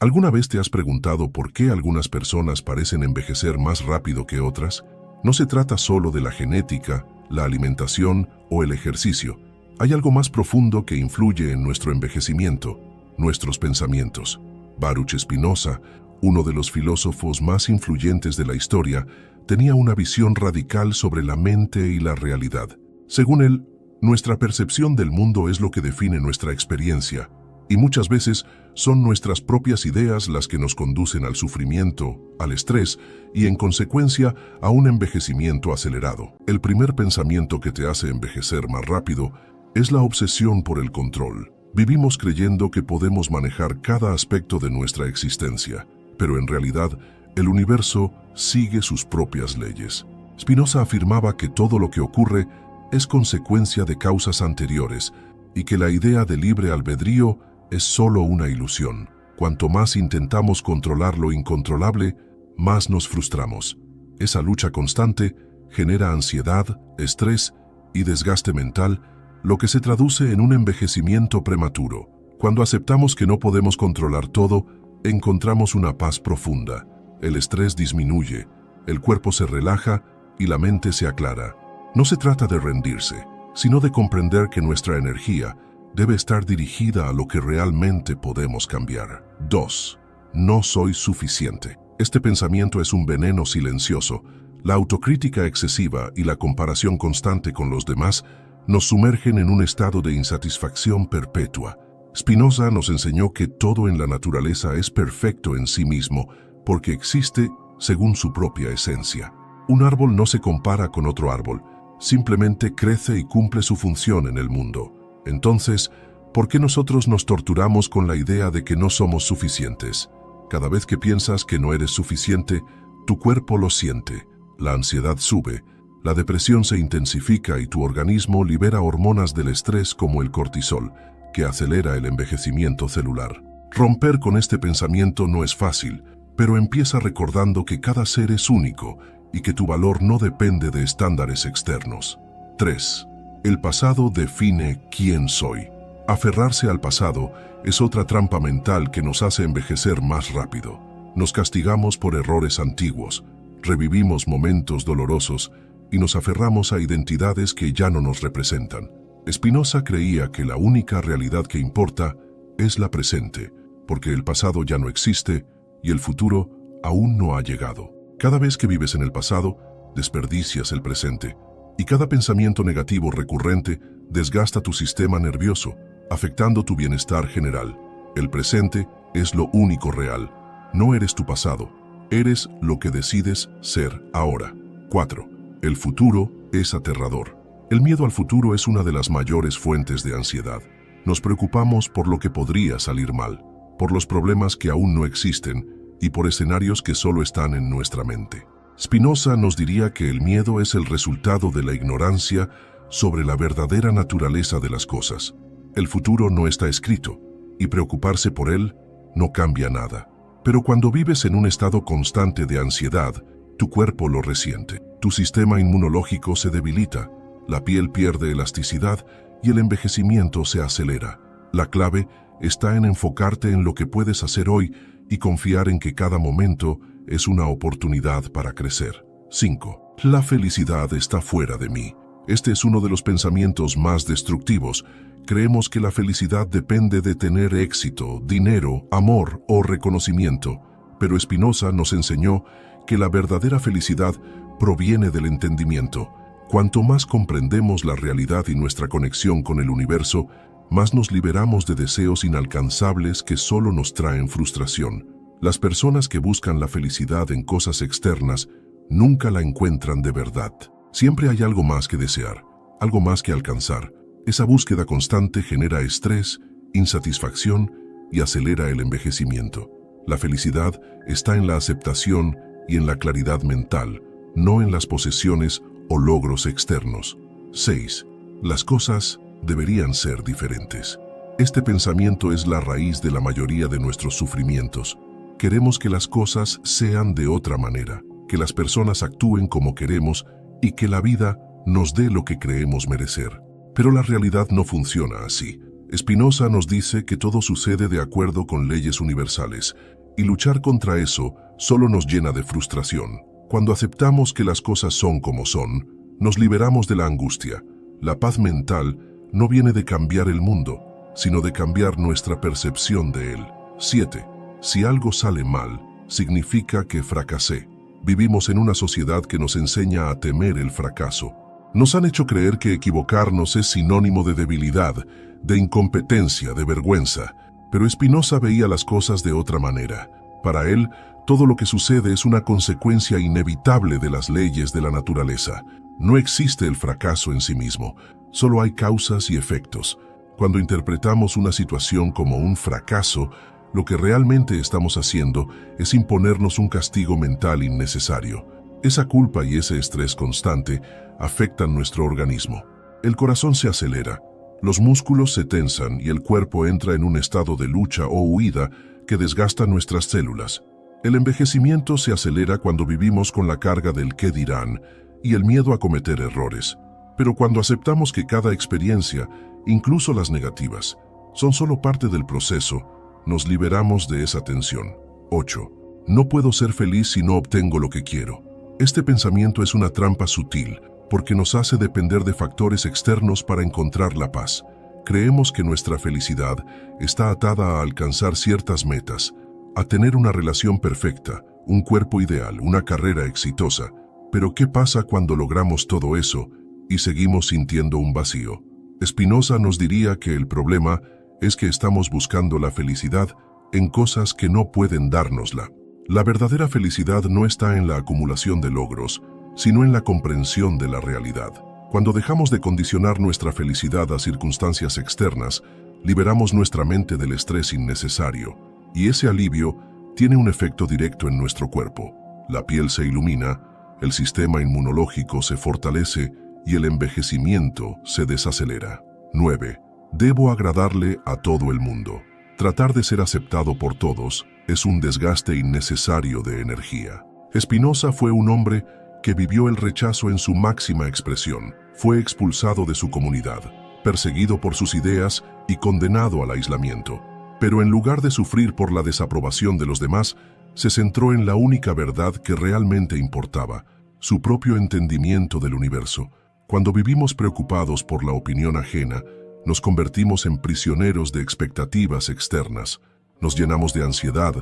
¿Alguna vez te has preguntado por qué algunas personas parecen envejecer más rápido que otras? No se trata solo de la genética, la alimentación o el ejercicio. Hay algo más profundo que influye en nuestro envejecimiento, nuestros pensamientos. Baruch Spinoza, uno de los filósofos más influyentes de la historia, tenía una visión radical sobre la mente y la realidad. Según él, nuestra percepción del mundo es lo que define nuestra experiencia, y muchas veces son nuestras propias ideas las que nos conducen al sufrimiento, al estrés y, en consecuencia, a un envejecimiento acelerado. El primer pensamiento que te hace envejecer más rápido es la obsesión por el control. Vivimos creyendo que podemos manejar cada aspecto de nuestra existencia, pero en realidad el universo sigue sus propias leyes. Spinoza afirmaba que todo lo que ocurre es consecuencia de causas anteriores y que la idea de libre albedrío es solo una ilusión. Cuanto más intentamos controlar lo incontrolable, más nos frustramos. Esa lucha constante genera ansiedad, estrés y desgaste mental, lo que se traduce en un envejecimiento prematuro. Cuando aceptamos que no podemos controlar todo, encontramos una paz profunda. El estrés disminuye, el cuerpo se relaja y la mente se aclara. No se trata de rendirse, sino de comprender que nuestra energía debe estar dirigida a lo que realmente podemos cambiar. 2. No soy suficiente. Este pensamiento es un veneno silencioso. La autocrítica excesiva y la comparación constante con los demás nos sumergen en un estado de insatisfacción perpetua. Spinoza nos enseñó que todo en la naturaleza es perfecto en sí mismo, porque existe según su propia esencia. Un árbol no se compara con otro árbol, simplemente crece y cumple su función en el mundo. Entonces, ¿por qué nosotros nos torturamos con la idea de que no somos suficientes? Cada vez que piensas que no eres suficiente, tu cuerpo lo siente, la ansiedad sube, la depresión se intensifica y tu organismo libera hormonas del estrés como el cortisol, que acelera el envejecimiento celular. Romper con este pensamiento no es fácil, pero empieza recordando que cada ser es único y que tu valor no depende de estándares externos. 3. El pasado define quién soy. Aferrarse al pasado es otra trampa mental que nos hace envejecer más rápido. Nos castigamos por errores antiguos, revivimos momentos dolorosos y nos aferramos a identidades que ya no nos representan. Spinoza creía que la única realidad que importa es la presente, porque el pasado ya no existe y el futuro aún no ha llegado. Cada vez que vives en el pasado, desperdicias el presente, y cada pensamiento negativo recurrente desgasta tu sistema nervioso, afectando tu bienestar general. El presente es lo único real. No eres tu pasado, eres lo que decides ser ahora. 4. El futuro es aterrador. El miedo al futuro es una de las mayores fuentes de ansiedad. Nos preocupamos por lo que podría salir mal, por los problemas que aún no existen y por escenarios que solo están en nuestra mente. Spinoza nos diría que el miedo es el resultado de la ignorancia sobre la verdadera naturaleza de las cosas. El futuro no está escrito, y preocuparse por él no cambia nada. Pero cuando vives en un estado constante de ansiedad, tu cuerpo lo resiente. Tu sistema inmunológico se debilita, la piel pierde elasticidad y el envejecimiento se acelera. La clave está en enfocarte en lo que puedes hacer hoy y confiar en que cada momento es una oportunidad para crecer. 5. La felicidad está fuera de mí. Este es uno de los pensamientos más destructivos. Creemos que la felicidad depende de tener éxito, dinero, amor o reconocimiento, pero Spinoza nos enseñó que la verdadera felicidad proviene del entendimiento. Cuanto más comprendemos la realidad y nuestra conexión con el universo, más nos liberamos de deseos inalcanzables que solo nos traen frustración. Las personas que buscan la felicidad en cosas externas nunca la encuentran de verdad. Siempre hay algo más que desear, algo más que alcanzar. Esa búsqueda constante genera estrés, insatisfacción y acelera el envejecimiento. La felicidad está en la aceptación y en la claridad mental, no en las posesiones o logros externos. 6. Las cosas deberían ser diferentes. Este pensamiento es la raíz de la mayoría de nuestros sufrimientos. Queremos que las cosas sean de otra manera, que las personas actúen como queremos y que la vida nos dé lo que creemos merecer. Pero la realidad no funciona así. Spinoza nos dice que todo sucede de acuerdo con leyes universales, y luchar contra eso solo nos llena de frustración. Cuando aceptamos que las cosas son como son, nos liberamos de la angustia. La paz mental no viene de cambiar el mundo, sino de cambiar nuestra percepción de él. 7. Si algo sale mal, significa que fracasé. Vivimos en una sociedad que nos enseña a temer el fracaso. Nos han hecho creer que equivocarnos es sinónimo de debilidad, de incompetencia, de vergüenza. Pero Spinoza veía las cosas de otra manera. Para él, todo lo que sucede es una consecuencia inevitable de las leyes de la naturaleza. No existe el fracaso en sí mismo, solo hay causas y efectos. Cuando interpretamos una situación como un fracaso, lo que realmente estamos haciendo es imponernos un castigo mental innecesario. Esa culpa y ese estrés constante afectan nuestro organismo. El corazón se acelera, los músculos se tensan y el cuerpo entra en un estado de lucha o huida que desgasta nuestras células. El envejecimiento se acelera cuando vivimos con la carga del qué dirán y el miedo a cometer errores. Pero cuando aceptamos que cada experiencia, incluso las negativas, son solo parte del proceso, nos liberamos de esa tensión. 8. No puedo ser feliz si no obtengo lo que quiero. Este pensamiento es una trampa sutil, porque nos hace depender de factores externos para encontrar la paz. Creemos que nuestra felicidad está atada a alcanzar ciertas metas, a tener una relación perfecta, un cuerpo ideal, una carrera exitosa. Pero ¿qué pasa cuando logramos todo eso y seguimos sintiendo un vacío? Spinoza nos diría que el problema es que estamos buscando la felicidad en cosas que no pueden dárnosla. La verdadera felicidad no está en la acumulación de logros, sino en la comprensión de la realidad. Cuando dejamos de condicionar nuestra felicidad a circunstancias externas, liberamos nuestra mente del estrés innecesario, y ese alivio tiene un efecto directo en nuestro cuerpo. La piel se ilumina, el sistema inmunológico se fortalece y el envejecimiento se desacelera. 9. Debo agradarle a todo el mundo. Tratar de ser aceptado por todos es un desgaste innecesario de energía. Spinoza fue un hombre que vivió el rechazo en su máxima expresión. Fue expulsado de su comunidad, perseguido por sus ideas y condenado al aislamiento. Pero en lugar de sufrir por la desaprobación de los demás, se centró en la única verdad que realmente importaba, su propio entendimiento del universo. Cuando vivimos preocupados por la opinión ajena, nos convertimos en prisioneros de expectativas externas. Nos llenamos de ansiedad,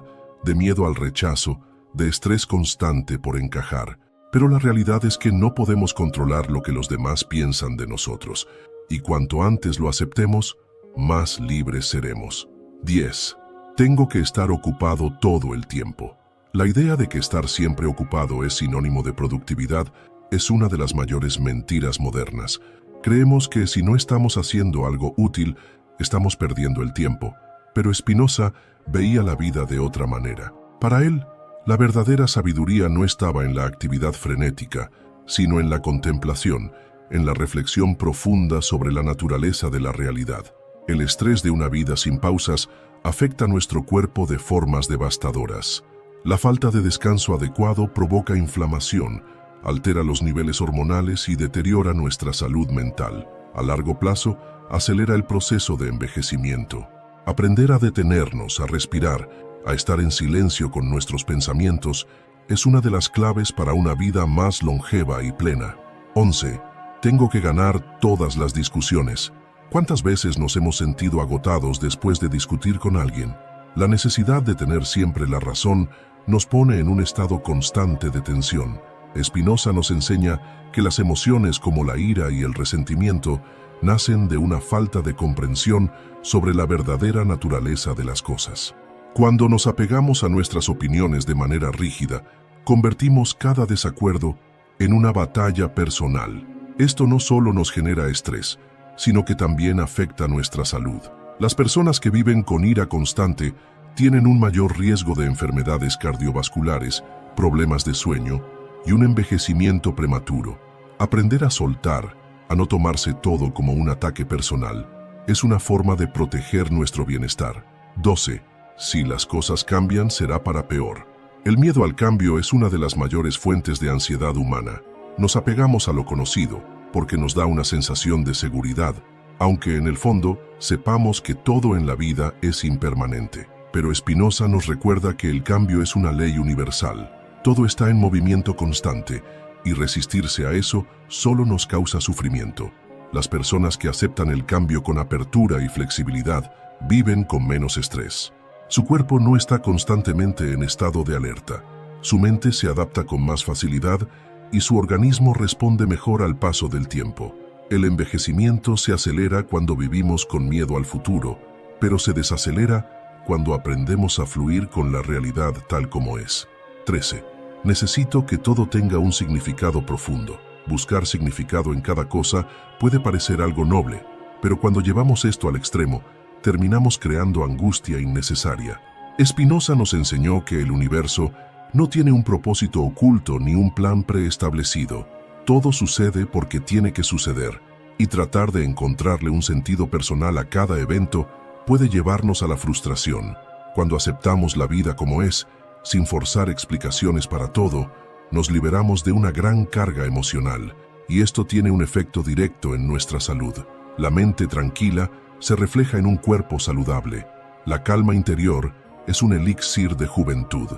de miedo al rechazo, de estrés constante por encajar. Pero la realidad es que no podemos controlar lo que los demás piensan de nosotros, y cuanto antes lo aceptemos, más libres seremos. 10. Tengo que estar ocupado todo el tiempo. La idea de que estar siempre ocupado es sinónimo de productividad es una de las mayores mentiras modernas. Creemos que si no estamos haciendo algo útil, estamos perdiendo el tiempo. Pero Spinoza veía la vida de otra manera. Para él, la verdadera sabiduría no estaba en la actividad frenética, sino en la contemplación, en la reflexión profunda sobre la naturaleza de la realidad. El estrés de una vida sin pausas afecta nuestro cuerpo de formas devastadoras. La falta de descanso adecuado provoca inflamación, altera los niveles hormonales y deteriora nuestra salud mental. A largo plazo, acelera el proceso de envejecimiento. Aprender a detenernos, a respirar, a estar en silencio con nuestros pensamientos, es una de las claves para una vida más longeva y plena. 11. Tengo que ganar todas las discusiones. ¿Cuántas veces nos hemos sentido agotados después de discutir con alguien? La necesidad de tener siempre la razón nos pone en un estado constante de tensión. Spinoza nos enseña que las emociones como la ira y el resentimiento nacen de una falta de comprensión sobre la verdadera naturaleza de las cosas. Cuando nos apegamos a nuestras opiniones de manera rígida, convertimos cada desacuerdo en una batalla personal. Esto no solo nos genera estrés, sino que también afecta nuestra salud. Las personas que viven con ira constante tienen un mayor riesgo de enfermedades cardiovasculares, problemas de sueño y un envejecimiento prematuro. Aprender a soltar, a no tomarse todo como un ataque personal, es una forma de proteger nuestro bienestar. 12. Si las cosas cambian, será para peor. El miedo al cambio es una de las mayores fuentes de ansiedad humana. Nos apegamos a lo conocido porque nos da una sensación de seguridad, aunque en el fondo sepamos que todo en la vida es impermanente. Pero Spinoza nos recuerda que el cambio es una ley universal. Todo está en movimiento constante, y resistirse a eso solo nos causa sufrimiento. Las personas que aceptan el cambio con apertura y flexibilidad viven con menos estrés. Su cuerpo no está constantemente en estado de alerta. Su mente se adapta con más facilidad y su organismo responde mejor al paso del tiempo. El envejecimiento se acelera cuando vivimos con miedo al futuro, pero se desacelera cuando aprendemos a fluir con la realidad tal como es. 13. Necesito que todo tenga un significado profundo. Buscar significado en cada cosa puede parecer algo noble, pero cuando llevamos esto al extremo, terminamos creando angustia innecesaria. Spinoza nos enseñó que el universo no tiene un propósito oculto ni un plan preestablecido. Todo sucede porque tiene que suceder, y tratar de encontrarle un sentido personal a cada evento puede llevarnos a la frustración. Cuando aceptamos la vida como es, sin forzar explicaciones para todo, nos liberamos de una gran carga emocional, y esto tiene un efecto directo en nuestra salud. La mente tranquila se refleja en un cuerpo saludable. La calma interior es un elixir de juventud.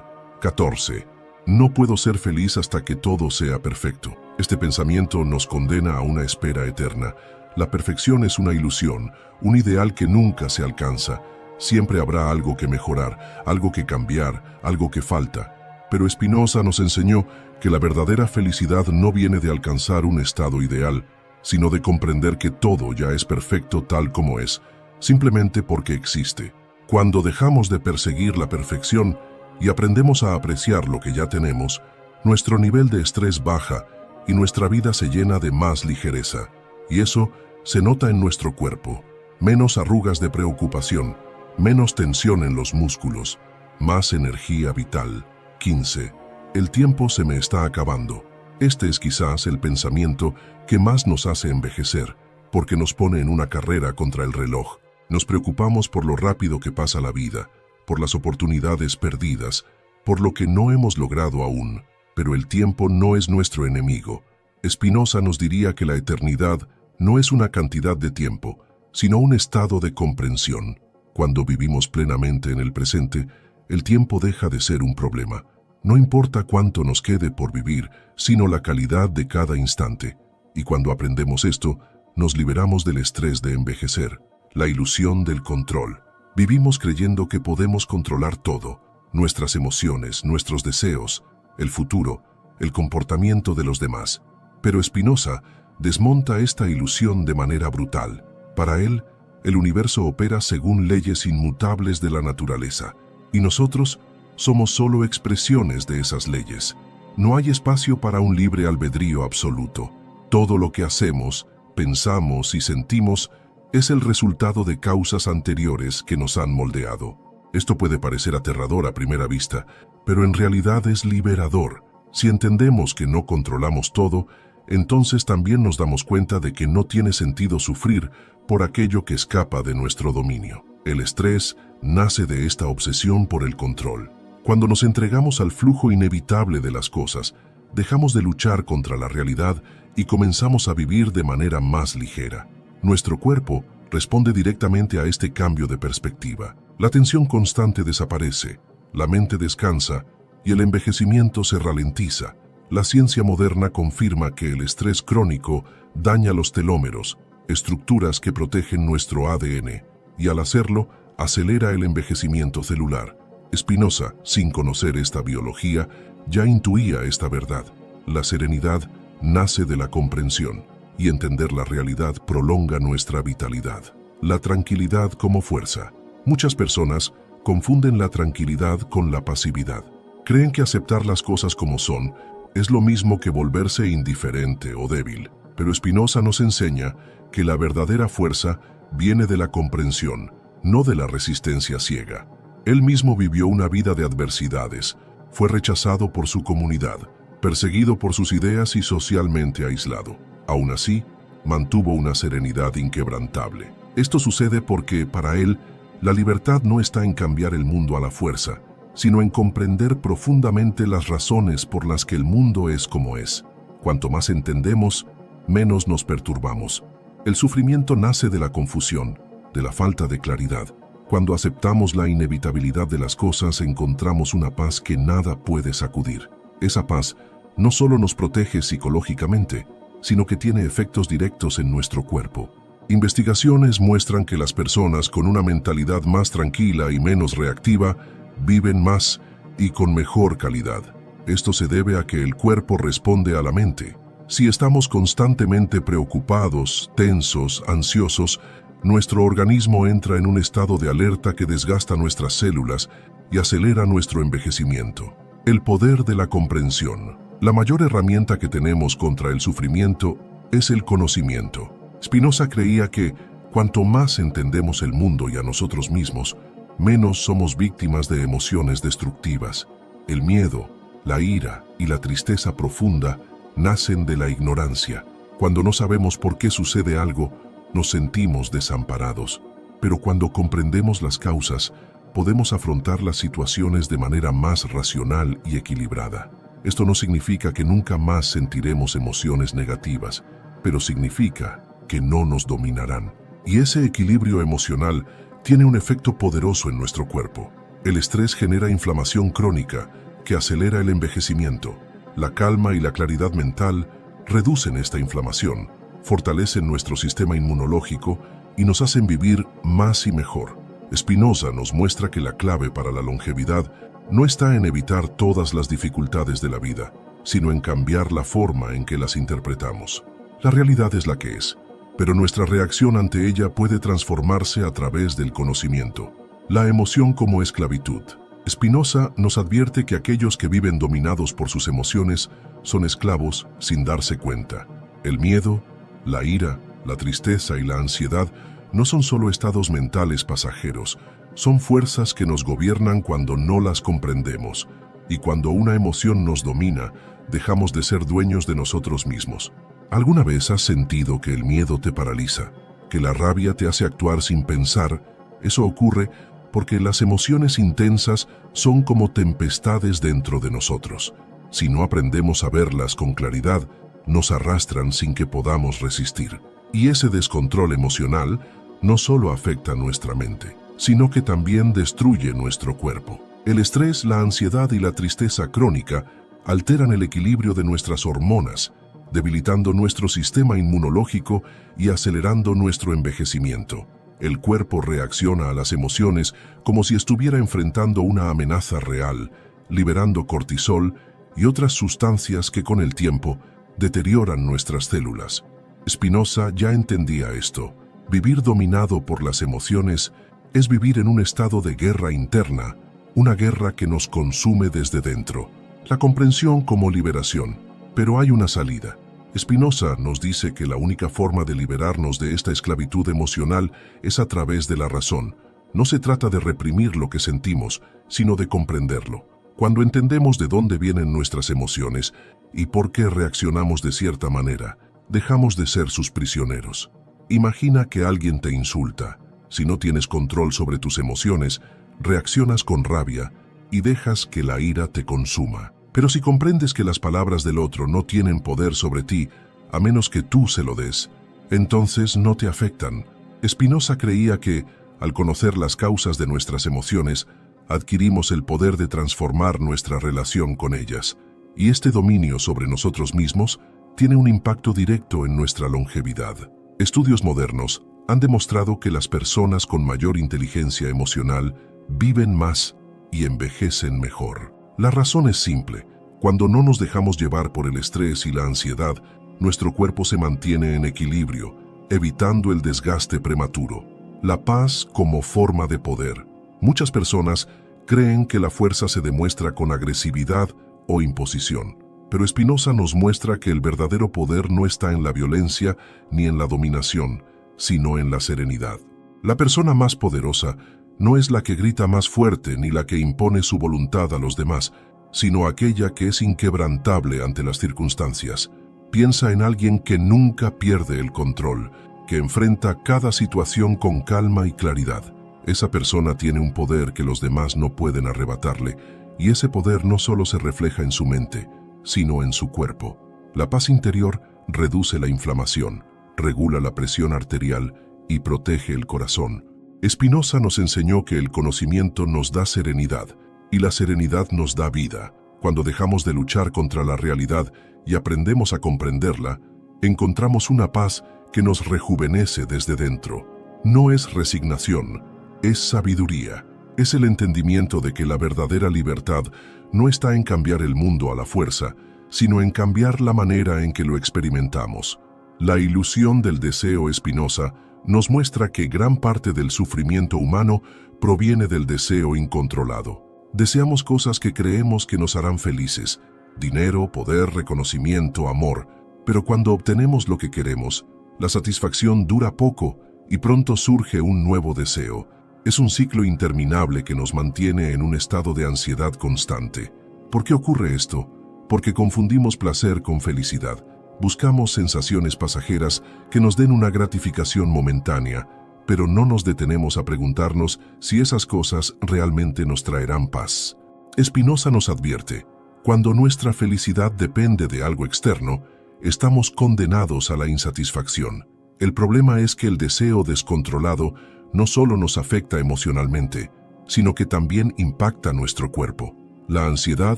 14. No puedo ser feliz hasta que todo sea perfecto. Este pensamiento nos condena a una espera eterna. La perfección es una ilusión, un ideal que nunca se alcanza. Siempre habrá algo que mejorar, algo que cambiar, algo que falta. Pero Spinoza nos enseñó que la verdadera felicidad no viene de alcanzar un estado ideal, sino de comprender que todo ya es perfecto tal como es, simplemente porque existe. Cuando dejamos de perseguir la perfección y aprendemos a apreciar lo que ya tenemos, nuestro nivel de estrés baja y nuestra vida se llena de más ligereza. Y eso se nota en nuestro cuerpo. Menos arrugas de preocupación, menos tensión en los músculos, más energía vital. 15. El tiempo se me está acabando. Este es quizás el pensamiento que más nos hace envejecer, porque nos pone en una carrera contra el reloj. Nos preocupamos por lo rápido que pasa la vida, por las oportunidades perdidas, por lo que no hemos logrado aún. Pero el tiempo no es nuestro enemigo. Spinoza nos diría que la eternidad no es una cantidad de tiempo, sino un estado de comprensión. Cuando vivimos plenamente en el presente, el tiempo deja de ser un problema. No importa cuánto nos quede por vivir, sino la calidad de cada instante. Y cuando aprendemos esto, nos liberamos del estrés de envejecer, la ilusión del control. Vivimos creyendo que podemos controlar todo, nuestras emociones, nuestros deseos, el futuro, el comportamiento de los demás. Pero Spinoza desmonta esta ilusión de manera brutal. Para él, el universo opera según leyes inmutables de la naturaleza, y nosotros somos solo expresiones de esas leyes. No hay espacio para un libre albedrío absoluto. Todo lo que hacemos, pensamos y sentimos es el resultado de causas anteriores que nos han moldeado. Esto puede parecer aterrador a primera vista, pero en realidad es liberador. Si entendemos que no controlamos todo, entonces también nos damos cuenta de que no tiene sentido sufrir por aquello que escapa de nuestro dominio. El estrés nace de esta obsesión por el control. Cuando nos entregamos al flujo inevitable de las cosas, dejamos de luchar contra la realidad y comenzamos a vivir de manera más ligera. Nuestro cuerpo responde directamente a este cambio de perspectiva. La tensión constante desaparece, la mente descansa y el envejecimiento se ralentiza. La ciencia moderna confirma que el estrés crónico daña los telómeros, estructuras que protegen nuestro ADN, y al hacerlo, acelera el envejecimiento celular. Spinoza, sin conocer esta biología, ya intuía esta verdad. La serenidad nace de la comprensión, y entender la realidad prolonga nuestra vitalidad. La tranquilidad como fuerza. Muchas personas confunden la tranquilidad con la pasividad. Creen que aceptar las cosas como son es lo mismo que volverse indiferente o débil. Pero Spinoza nos enseña que la verdadera fuerza viene de la comprensión, no de la resistencia ciega. Él mismo vivió una vida de adversidades, fue rechazado por su comunidad, perseguido por sus ideas y socialmente aislado. Aún así, mantuvo una serenidad inquebrantable. Esto sucede porque, para él, la libertad no está en cambiar el mundo a la fuerza, sino en comprender profundamente las razones por las que el mundo es como es. Cuanto más entendemos, menos nos perturbamos. El sufrimiento nace de la confusión, de la falta de claridad. Cuando aceptamos la inevitabilidad de las cosas, encontramos una paz que nada puede sacudir. Esa paz no solo nos protege psicológicamente, sino que tiene efectos directos en nuestro cuerpo. Investigaciones muestran que las personas con una mentalidad más tranquila y menos reactiva viven más y con mejor calidad. Esto se debe a que el cuerpo responde a la mente. Si estamos constantemente preocupados, tensos, ansiosos, nuestro organismo entra en un estado de alerta que desgasta nuestras células y acelera nuestro envejecimiento. El poder de la comprensión. La mayor herramienta que tenemos contra el sufrimiento es el conocimiento. Spinoza creía que cuanto más entendemos el mundo y a nosotros mismos, menos somos víctimas de emociones destructivas. El miedo, la ira y la tristeza profunda nacen de la ignorancia. Cuando no sabemos por qué sucede algo, nos sentimos desamparados. Pero cuando comprendemos las causas, podemos afrontar las situaciones de manera más racional y equilibrada. Esto no significa que nunca más sentiremos emociones negativas, pero significa que no nos dominarán. Y ese equilibrio emocional tiene un efecto poderoso en nuestro cuerpo. El estrés genera inflamación crónica que acelera el envejecimiento. La calma y la claridad mental reducen esta inflamación, fortalecen nuestro sistema inmunológico y nos hacen vivir más y mejor. Spinoza nos muestra que la clave para la longevidad no está en evitar todas las dificultades de la vida, sino en cambiar la forma en que las interpretamos. La realidad es la que es, pero nuestra reacción ante ella puede transformarse a través del conocimiento. La emoción como esclavitud. Spinoza nos advierte que aquellos que viven dominados por sus emociones son esclavos sin darse cuenta. El miedo, la ira, la tristeza y la ansiedad no son solo estados mentales pasajeros, son fuerzas que nos gobiernan cuando no las comprendemos, y cuando una emoción nos domina, dejamos de ser dueños de nosotros mismos. ¿Alguna vez has sentido que el miedo te paraliza, que la rabia te hace actuar sin pensar? Eso ocurre porque las emociones intensas son como tempestades dentro de nosotros. Si no aprendemos a verlas con claridad, nos arrastran sin que podamos resistir. Y ese descontrol emocional no solo afecta nuestra mente, sino que también destruye nuestro cuerpo. El estrés, la ansiedad y la tristeza crónica alteran el equilibrio de nuestras hormonas, debilitando nuestro sistema inmunológico y acelerando nuestro envejecimiento. El cuerpo reacciona a las emociones como si estuviera enfrentando una amenaza real, liberando cortisol y otras sustancias que con el tiempo deterioran nuestras células. Spinoza ya entendía esto. Vivir dominado por las emociones es vivir en un estado de guerra interna, una guerra que nos consume desde dentro. La comprensión como liberación. Pero hay una salida. Spinoza nos dice que la única forma de liberarnos de esta esclavitud emocional es a través de la razón. No se trata de reprimir lo que sentimos, sino de comprenderlo. Cuando entendemos de dónde vienen nuestras emociones y por qué reaccionamos de cierta manera, dejamos de ser sus prisioneros. Imagina que alguien te insulta. Si no tienes control sobre tus emociones, reaccionas con rabia y dejas que la ira te consuma. Pero si comprendes que las palabras del otro no tienen poder sobre ti, a menos que tú se lo des, entonces no te afectan. Spinoza creía que, al conocer las causas de nuestras emociones, adquirimos el poder de transformar nuestra relación con ellas. Y este dominio sobre nosotros mismos tiene un impacto directo en nuestra longevidad. Estudios modernos han demostrado que las personas con mayor inteligencia emocional viven más y envejecen mejor. La razón es simple. Cuando no nos dejamos llevar por el estrés y la ansiedad, nuestro cuerpo se mantiene en equilibrio, evitando el desgaste prematuro. La paz como forma de poder. Muchas personas creen que la fuerza se demuestra con agresividad o imposición, pero Spinoza nos muestra que el verdadero poder no está en la violencia ni en la dominación, sino en la serenidad. La persona más poderosa no es la que grita más fuerte ni la que impone su voluntad a los demás, sino aquella que es inquebrantable ante las circunstancias. Piensa en alguien que nunca pierde el control, que enfrenta cada situación con calma y claridad. Esa persona tiene un poder que los demás no pueden arrebatarle, y ese poder no solo se refleja en su mente, sino en su cuerpo. La paz interior reduce la inflamación, regula la presión arterial y protege el corazón. Spinoza nos enseñó que el conocimiento nos da serenidad y la serenidad nos da vida. Cuando dejamos de luchar contra la realidad y aprendemos a comprenderla, encontramos una paz que nos rejuvenece desde dentro. No es resignación, es sabiduría. Es el entendimiento de que la verdadera libertad no está en cambiar el mundo a la fuerza, sino en cambiar la manera en que lo experimentamos. La ilusión del deseo Spinoza nos muestra que gran parte del sufrimiento humano proviene del deseo incontrolado. Deseamos cosas que creemos que nos harán felices: dinero, poder, reconocimiento, amor. Pero cuando obtenemos lo que queremos, la satisfacción dura poco y pronto surge un nuevo deseo. Es un ciclo interminable que nos mantiene en un estado de ansiedad constante. ¿Por qué ocurre esto? Porque confundimos placer con felicidad. Buscamos sensaciones pasajeras que nos den una gratificación momentánea, pero no nos detenemos a preguntarnos si esas cosas realmente nos traerán paz. Spinoza nos advierte: cuando nuestra felicidad depende de algo externo, estamos condenados a la insatisfacción. El problema es que el deseo descontrolado no solo nos afecta emocionalmente, sino que también impacta nuestro cuerpo. La ansiedad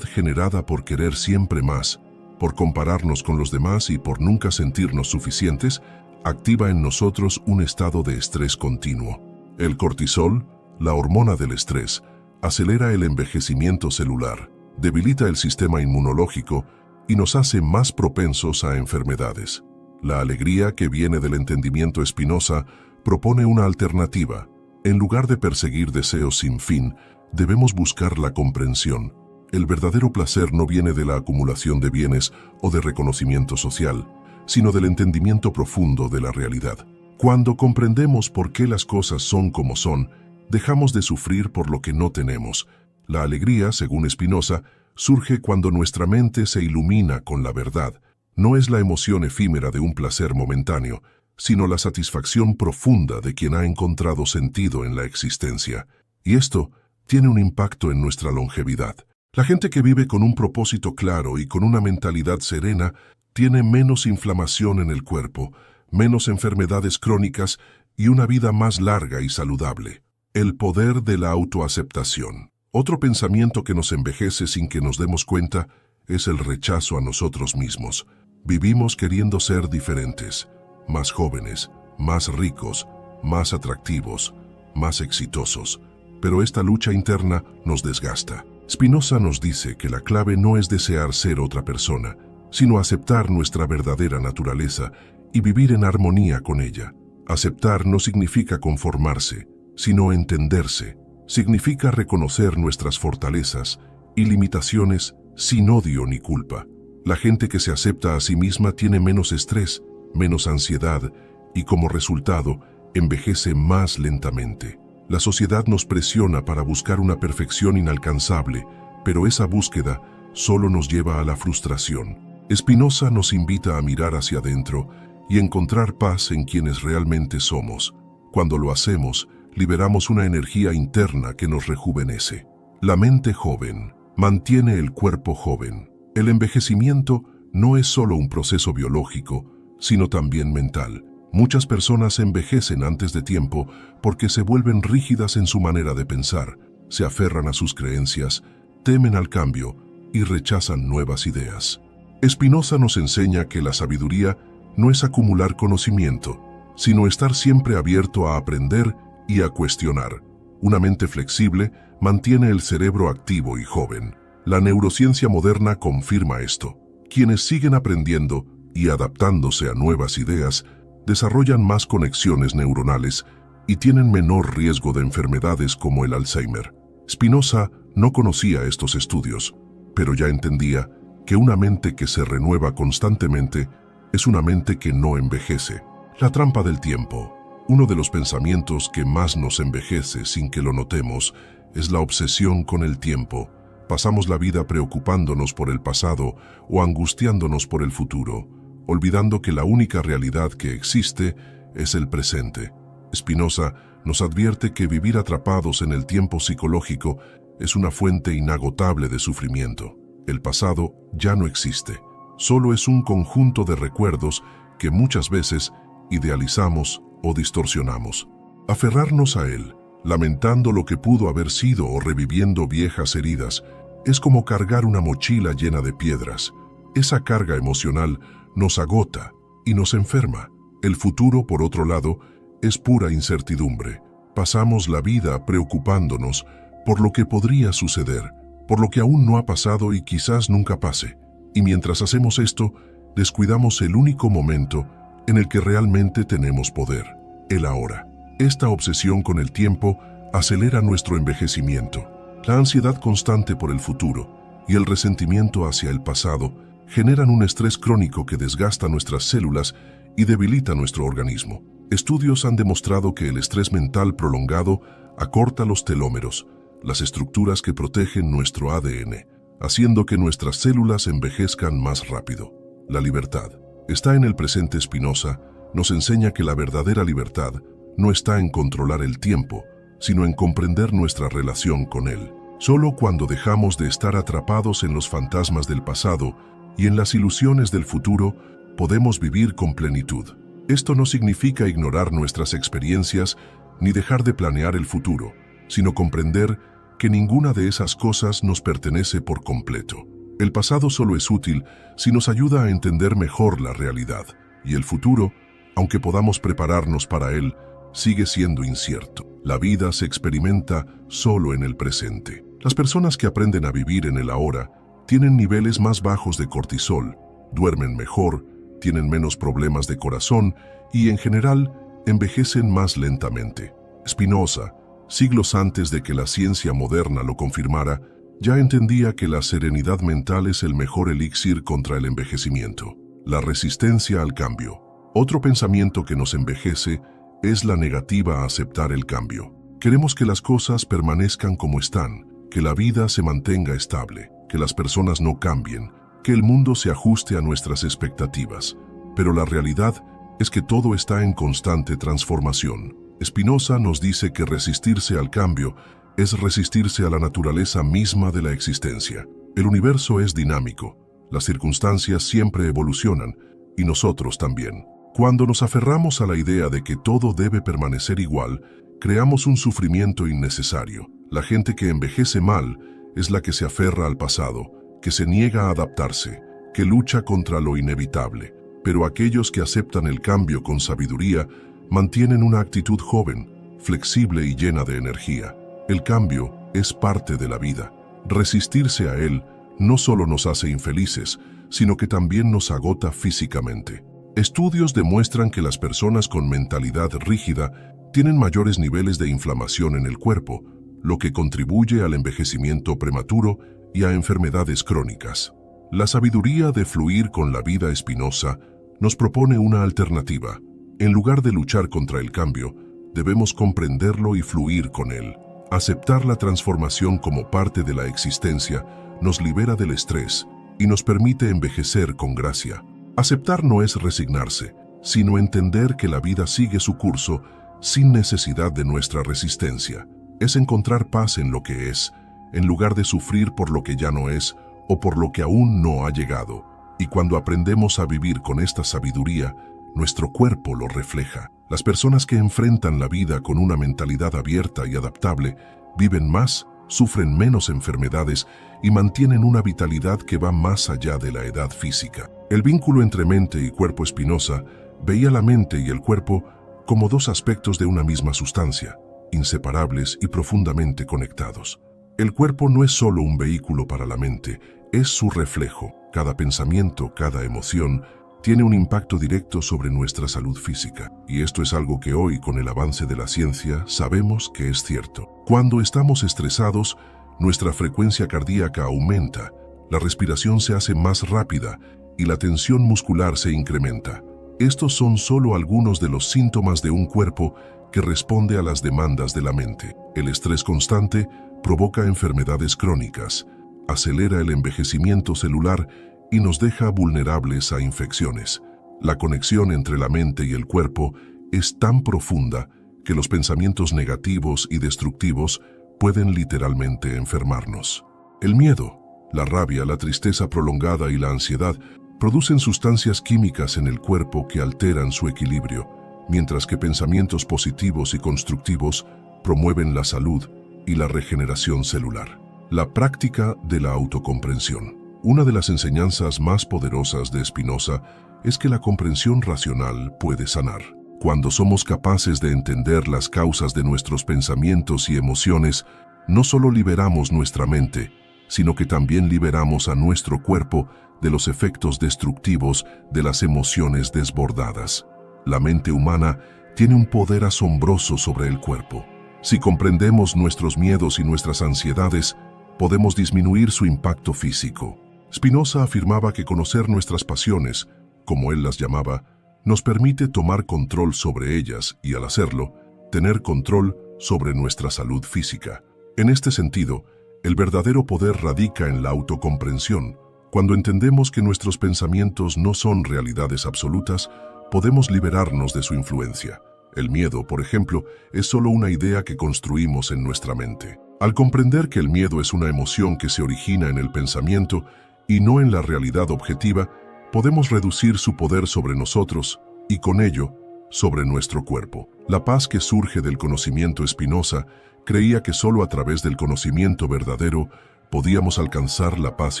generada por querer siempre más, por compararnos con los demás y por nunca sentirnos suficientes, activa en nosotros un estado de estrés continuo. El cortisol, la hormona del estrés, acelera el envejecimiento celular, debilita el sistema inmunológico y nos hace más propensos a enfermedades. La alegría que viene del entendimiento Spinoza propone una alternativa. En lugar de perseguir deseos sin fin, debemos buscar la comprensión. El verdadero placer no viene de la acumulación de bienes o de reconocimiento social, sino del entendimiento profundo de la realidad. Cuando comprendemos por qué las cosas son como son, dejamos de sufrir por lo que no tenemos. La alegría, según Spinoza, surge cuando nuestra mente se ilumina con la verdad. No es la emoción efímera de un placer momentáneo, sino la satisfacción profunda de quien ha encontrado sentido en la existencia. Y esto tiene un impacto en nuestra longevidad. La gente que vive con un propósito claro y con una mentalidad serena tiene menos inflamación en el cuerpo, menos enfermedades crónicas y una vida más larga y saludable. El poder de la autoaceptación. Otro pensamiento que nos envejece sin que nos demos cuenta es el rechazo a nosotros mismos. Vivimos queriendo ser diferentes, más jóvenes, más ricos, más atractivos, más exitosos. Pero esta lucha interna nos desgasta. Spinoza nos dice que la clave no es desear ser otra persona, sino aceptar nuestra verdadera naturaleza y vivir en armonía con ella. Aceptar no significa conformarse, sino entenderse. Significa reconocer nuestras fortalezas y limitaciones sin odio ni culpa. La gente que se acepta a sí misma tiene menos estrés, menos ansiedad y, como resultado, envejece más lentamente. La sociedad nos presiona para buscar una perfección inalcanzable, pero esa búsqueda solo nos lleva a la frustración. Spinoza nos invita a mirar hacia adentro y encontrar paz en quienes realmente somos. Cuando lo hacemos, liberamos una energía interna que nos rejuvenece. La mente joven mantiene el cuerpo joven. El envejecimiento no es solo un proceso biológico, sino también mental. Muchas personas envejecen antes de tiempo porque se vuelven rígidas en su manera de pensar, se aferran a sus creencias, temen al cambio y rechazan nuevas ideas. Spinoza nos enseña que la sabiduría no es acumular conocimiento, sino estar siempre abierto a aprender y a cuestionar. Una mente flexible mantiene el cerebro activo y joven. La neurociencia moderna confirma esto. Quienes siguen aprendiendo y adaptándose a nuevas ideas desarrollan más conexiones neuronales y tienen menor riesgo de enfermedades como el Alzheimer. Spinoza no conocía estos estudios, pero ya entendía que una mente que se renueva constantemente es una mente que no envejece. La trampa del tiempo. Uno de los pensamientos que más nos envejece sin que lo notemos es la obsesión con el tiempo. Pasamos la vida preocupándonos por el pasado o angustiándonos por el futuro, olvidando que la única realidad que existe es el presente. Spinoza nos advierte que vivir atrapados en el tiempo psicológico es una fuente inagotable de sufrimiento. El pasado ya no existe, solo es un conjunto de recuerdos que muchas veces idealizamos o distorsionamos. Aferrarnos a él, lamentando lo que pudo haber sido o reviviendo viejas heridas, es como cargar una mochila llena de piedras. Esa carga emocional nos agota y nos enferma. El futuro, por otro lado, es pura incertidumbre. Pasamos la vida preocupándonos por lo que podría suceder, por lo que aún no ha pasado y quizás nunca pase. Y mientras hacemos esto, descuidamos el único momento en el que realmente tenemos poder, el ahora. Esta obsesión con el tiempo acelera nuestro envejecimiento. La ansiedad constante por el futuro y el resentimiento hacia el pasado generan un estrés crónico que desgasta nuestras células y debilita nuestro organismo. Estudios han demostrado que el estrés mental prolongado acorta los telómeros, las estructuras que protegen nuestro ADN, haciendo que nuestras células envejezcan más rápido. La libertad está en el presente. Spinoza nos enseña que la verdadera libertad no está en controlar el tiempo, sino en comprender nuestra relación con él. Solo cuando dejamos de estar atrapados en los fantasmas del pasado y en las ilusiones del futuro, podemos vivir con plenitud. Esto no significa ignorar nuestras experiencias ni dejar de planear el futuro, sino comprender que ninguna de esas cosas nos pertenece por completo. El pasado solo es útil si nos ayuda a entender mejor la realidad, y el futuro, aunque podamos prepararnos para él, sigue siendo incierto. La vida se experimenta solo en el presente. Las personas que aprenden a vivir en el ahora tienen niveles más bajos de cortisol, duermen mejor, tienen menos problemas de corazón y, en general, envejecen más lentamente. Spinoza, siglos antes de que la ciencia moderna lo confirmara, ya entendía que la serenidad mental es el mejor elixir contra el envejecimiento. La resistencia al cambio. Otro pensamiento que nos envejece es la negativa a aceptar el cambio. Queremos que las cosas permanezcan como están, que la vida se mantenga estable, que las personas no cambien, que el mundo se ajuste a nuestras expectativas. Pero la realidad es que todo está en constante transformación. Spinoza nos dice que resistirse al cambio es resistirse a la naturaleza misma de la existencia. El universo es dinámico, las circunstancias siempre evolucionan, y nosotros también. Cuando nos aferramos a la idea de que todo debe permanecer igual, creamos un sufrimiento innecesario. La gente que envejece mal es la que se aferra al pasado, que se niega a adaptarse, que lucha contra lo inevitable. Pero aquellos que aceptan el cambio con sabiduría mantienen una actitud joven, flexible y llena de energía. El cambio es parte de la vida. Resistirse a él no solo nos hace infelices, sino que también nos agota físicamente. Estudios demuestran que las personas con mentalidad rígida tienen mayores niveles de inflamación en el cuerpo, lo que contribuye al envejecimiento prematuro y a enfermedades crónicas. La sabiduría de fluir con la vida Spinoza nos propone una alternativa. En lugar de luchar contra el cambio, debemos comprenderlo y fluir con él. Aceptar la transformación como parte de la existencia nos libera del estrés y nos permite envejecer con gracia. Aceptar no es resignarse, sino entender que la vida sigue su curso sin necesidad de nuestra resistencia. Es encontrar paz en lo que es, en lugar de sufrir por lo que ya no es o por lo que aún no ha llegado. Y cuando aprendemos a vivir con esta sabiduría, nuestro cuerpo lo refleja. Las personas que enfrentan la vida con una mentalidad abierta y adaptable viven más, sufren menos enfermedades y mantienen una vitalidad que va más allá de la edad física. El vínculo entre mente y cuerpo. Spinoza veía la mente y el cuerpo como dos aspectos de una misma sustancia, inseparables y profundamente conectados. El cuerpo no es solo un vehículo para la mente, es su reflejo. Cada pensamiento, cada emoción, tiene un impacto directo sobre nuestra salud física. Y esto es algo que hoy, con el avance de la ciencia, sabemos que es cierto. Cuando estamos estresados, nuestra frecuencia cardíaca aumenta, la respiración se hace más rápida y la tensión muscular se incrementa. Estos son solo algunos de los síntomas de un cuerpo que responde a las demandas de la mente. El estrés constante provoca enfermedades crónicas, acelera el envejecimiento celular y nos deja vulnerables a infecciones. La conexión entre la mente y el cuerpo es tan profunda que los pensamientos negativos y destructivos pueden literalmente enfermarnos. El miedo, la rabia, la tristeza prolongada y la ansiedad producen sustancias químicas en el cuerpo que alteran su equilibrio. mientras que pensamientos positivos y constructivos promueven la salud y la regeneración celular. La práctica de la autocomprensión. Una de las enseñanzas más poderosas de Spinoza es que la comprensión racional puede sanar. Cuando somos capaces de entender las causas de nuestros pensamientos y emociones, no solo liberamos nuestra mente, sino que también liberamos a nuestro cuerpo de los efectos destructivos de las emociones desbordadas. La mente humana tiene un poder asombroso sobre el cuerpo. Si comprendemos nuestros miedos y nuestras ansiedades, podemos disminuir su impacto físico. Spinoza afirmaba que conocer nuestras pasiones, como él las llamaba, nos permite tomar control sobre ellas y, al hacerlo, tener control sobre nuestra salud física. En este sentido, el verdadero poder radica en la autocomprensión. Cuando entendemos que nuestros pensamientos no son realidades absolutas, podemos liberarnos de su influencia. El miedo, por ejemplo, es solo una idea que construimos en nuestra mente. Al comprender que el miedo es una emoción que se origina en el pensamiento y no en la realidad objetiva, podemos reducir su poder sobre nosotros y, con ello, sobre nuestro cuerpo. La paz que surge del conocimiento. Spinoza creía que solo a través del conocimiento verdadero podíamos alcanzar la paz